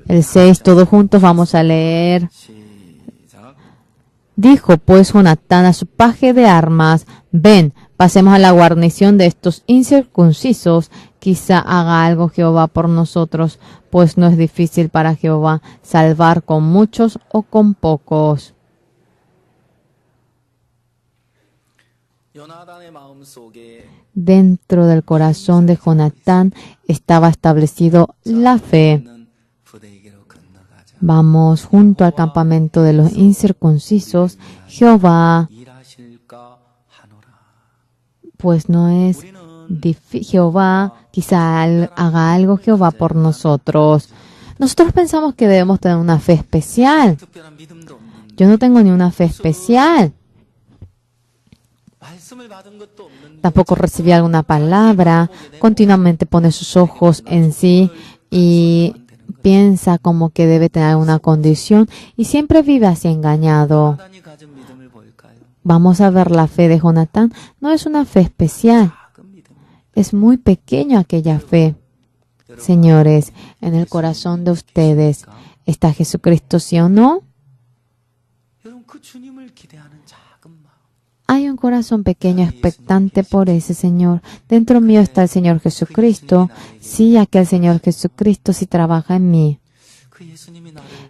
El 6, todos juntos vamos a leer. Dijo pues Jonatán a su paje de armas: ven, pasemos a la guarnición de estos incircuncisos, quizá haga algo Jehová por nosotros, pues no es difícil para Jehová salvar con muchos o con pocos. Dentro del corazón de Jonatán estaba establecido la fe. Vamos junto al campamento de los incircuncisos. Jehová, pues no es difícil. Jehová, quizá haga algo Jehová por nosotros. Nosotros pensamos que debemos tener una fe especial. Yo no tengo ni una fe especial. Tampoco recibí alguna palabra. Continuamente pone sus ojos en sí y piensa como que debe tener una condición y siempre vive así engañado. Vamos a ver la fe de Jonatán. No es una fe especial. Es muy pequeña aquella fe. Señores, en el corazón de ustedes está Jesucristo, ¿sí o no? Hay un corazón pequeño expectante por ese Señor. Dentro mío está el Señor Jesucristo. Sí, aquel Señor Jesucristo sí trabaja en mí.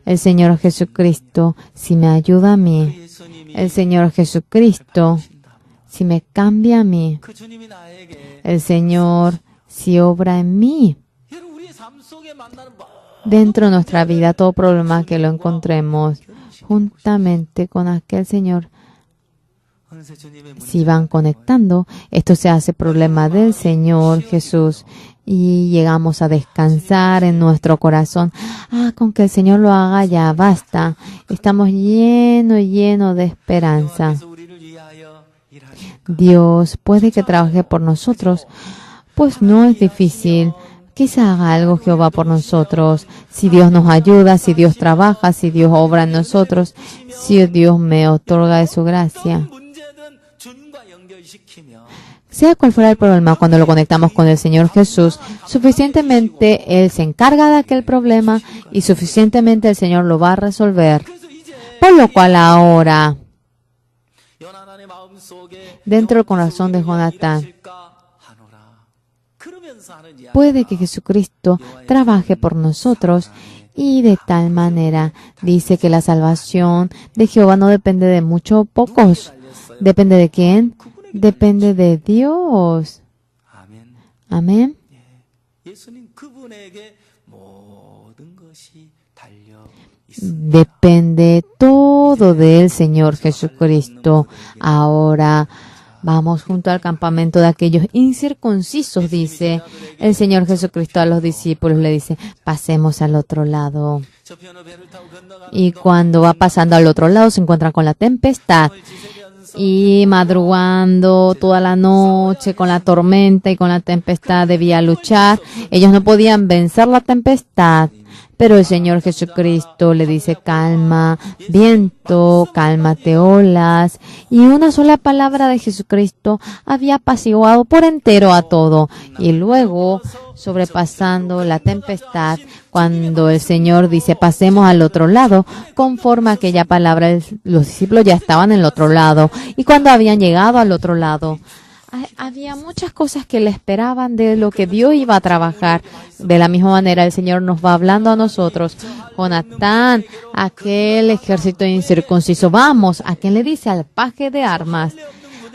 El Señor Jesucristo sí me ayuda a mí. El Señor Jesucristo sí me cambia a mí. El Señor sí obra en mí. Dentro de nuestra vida, todo problema que lo encontremos, juntamente con aquel Señor, Si van conectando, esto se hace problema del Señor Jesús y llegamos a descansar en nuestro corazón. Con que el Señor lo haga ya basta. Estamos llenos de esperanza. Dios puede que trabaje por nosotros, pues no es difícil. Quizá haga algo Jehová por nosotros. Si Dios nos ayuda, si Dios trabaja, si Dios obra en nosotros, si Dios me otorga de su gracia. Sea cual fuera el problema, cuando lo conectamos con el Señor Jesús, suficientemente Él se encarga de aquel problema y suficientemente el Señor lo va a resolver. Por lo cual ahora, dentro del corazón de Jonatán, puede que Jesucristo trabaje por nosotros y de tal manera dice que la salvación de Jehová no depende de muchos o pocos. ¿Depende de quién? Depende de Dios. Amén. Depende todo del Señor Jesucristo. Ahora vamos junto al campamento de aquellos incircuncisos, dice el Señor Jesucristo a los discípulos, le dice, pasemos al otro lado. Y cuando va pasando al otro lado se encuentran con la tempestad. Y madrugando toda la noche con la tormenta y con la tempestad debía luchar. Ellos no podían vencer la tempestad. Pero el Señor Jesucristo le dice, calma, viento, cálmate, olas. Y una sola palabra de Jesucristo había apaciguado por entero a todo. Y luego, sobrepasando la tempestad, cuando el Señor dice, pasemos al otro lado, conforme a aquella palabra, los discípulos ya estaban en el otro lado. Y cuando habían llegado al otro lado, había muchas cosas que le esperaban de lo que Dios iba a trabajar. De la misma manera, el Señor nos va hablando a nosotros. Jonatán, aquel ejército incircunciso, vamos. ¿A quién le dice? Al paje de armas.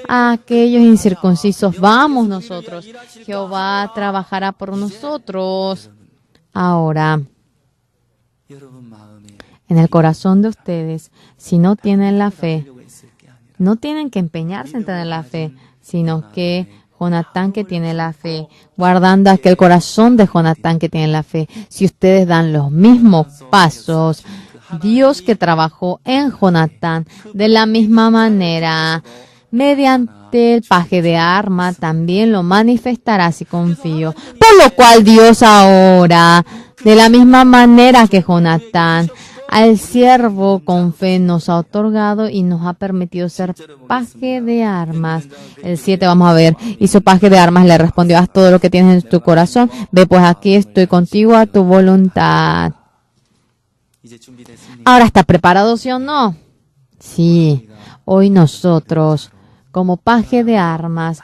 A aquellos incircuncisos, vamos nosotros. Jehová trabajará por nosotros. Ahora, en el corazón de ustedes, si no tienen la fe, no tienen que empeñarse en tener la fe, sino que Jonatán que tiene la fe, guardando aquel corazón de Jonatán que tiene la fe. Si ustedes dan los mismos pasos, Dios que trabajó en Jonatán de la misma manera, mediante el paje de arma, también lo manifestará si confío. Por lo cual Dios ahora, de la misma manera que Jonatán, al siervo con fe nos ha otorgado y nos ha permitido ser paje de armas. El 7 vamos a ver. Y su paje de armas le respondió, haz todo lo que tienes en tu corazón. Ve pues aquí estoy contigo a tu voluntad. Ahora, ¿está preparado, sí o no? Sí. Hoy nosotros, como paje de armas,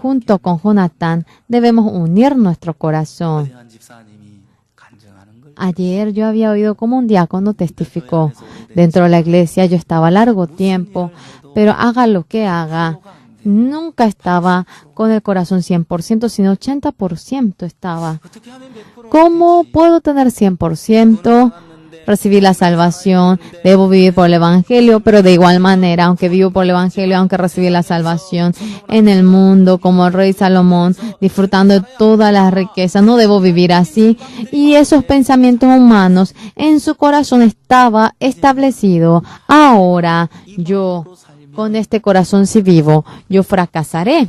junto con Jonatán, debemos unir nuestro corazón. Ayer yo había oído como un diácono testificó. Dentro de la iglesia yo estaba largo tiempo, pero haga lo que haga, nunca estaba con el corazón 100%, sino 80% estaba. ¿Cómo puedo tener 100%? Recibir la salvación, debo vivir por el Evangelio, pero de igual manera, aunque vivo por el Evangelio, aunque recibí la salvación en el mundo, como el rey Salomón, disfrutando de todas las riquezas, no debo vivir así. Y esos pensamientos humanos en su corazón estaba establecido. Ahora, yo, con este corazón si vivo, yo fracasaré.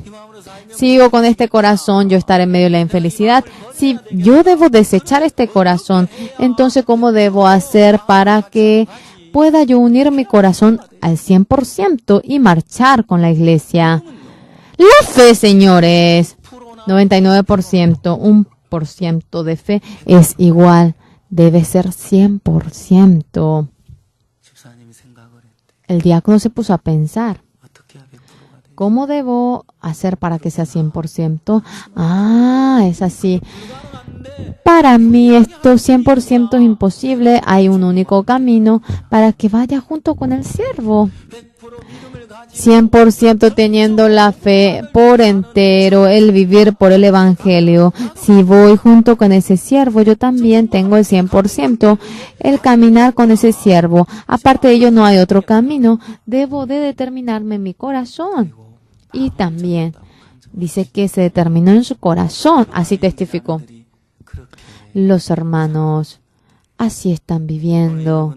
Si vivo con este corazón, yo estaré en medio de la infelicidad. Si yo debo desechar este corazón, entonces, ¿cómo debo hacer para que pueda yo unir mi corazón al 100% y marchar con la iglesia? La fe, señores, 99%, 1% de fe es igual, debe ser 100%. El diácono se puso a pensar. ¿Cómo debo hacer para que sea 100%? Es así. Para mí esto 100% es imposible. Hay un único camino para que vaya junto con el siervo. 100% teniendo la fe por entero, el vivir por el Evangelio. Si voy junto con ese siervo, yo también tengo el 100%, el caminar con ese siervo. Aparte de ello, no hay otro camino. Debo de determinarme en mi corazón. Y también dice que se determinó en su corazón. Así testificó. Los hermanos así están viviendo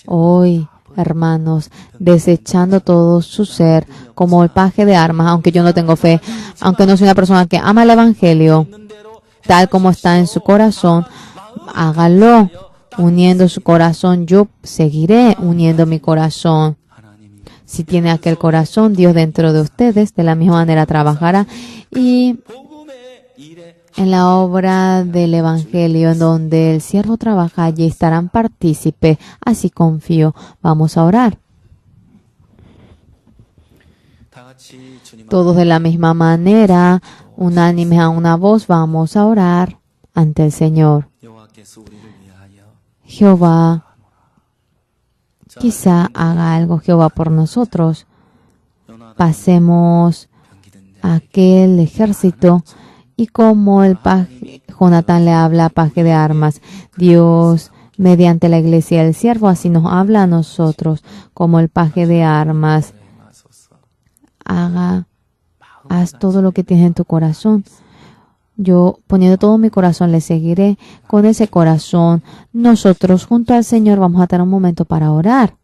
hoy, hermanos, desechando todo su ser como el paje de armas, aunque yo no tengo fe, aunque no soy una persona que ama el Evangelio, tal como está en su corazón, hágalo, uniendo su corazón. Yo seguiré uniendo mi corazón. Si tiene aquel corazón, Dios dentro de ustedes, de la misma manera trabajará. Y en la obra del Evangelio, en donde el siervo trabaja, allí estarán partícipes. Así confío. Vamos a orar. Todos de la misma manera, unánimes a una voz, vamos a orar ante el Señor. Jehová, quizá haga algo Jehová por nosotros. Pasemos aquel ejército. Y como el paje, Jonatán le habla a paje de armas, Dios, mediante la iglesia del siervo, así nos habla a nosotros, como el paje de armas. Haz todo lo que tienes en tu corazón. Yo, poniendo todo mi corazón, le seguiré. Con ese corazón, nosotros junto al Señor vamos a tener un momento para orar.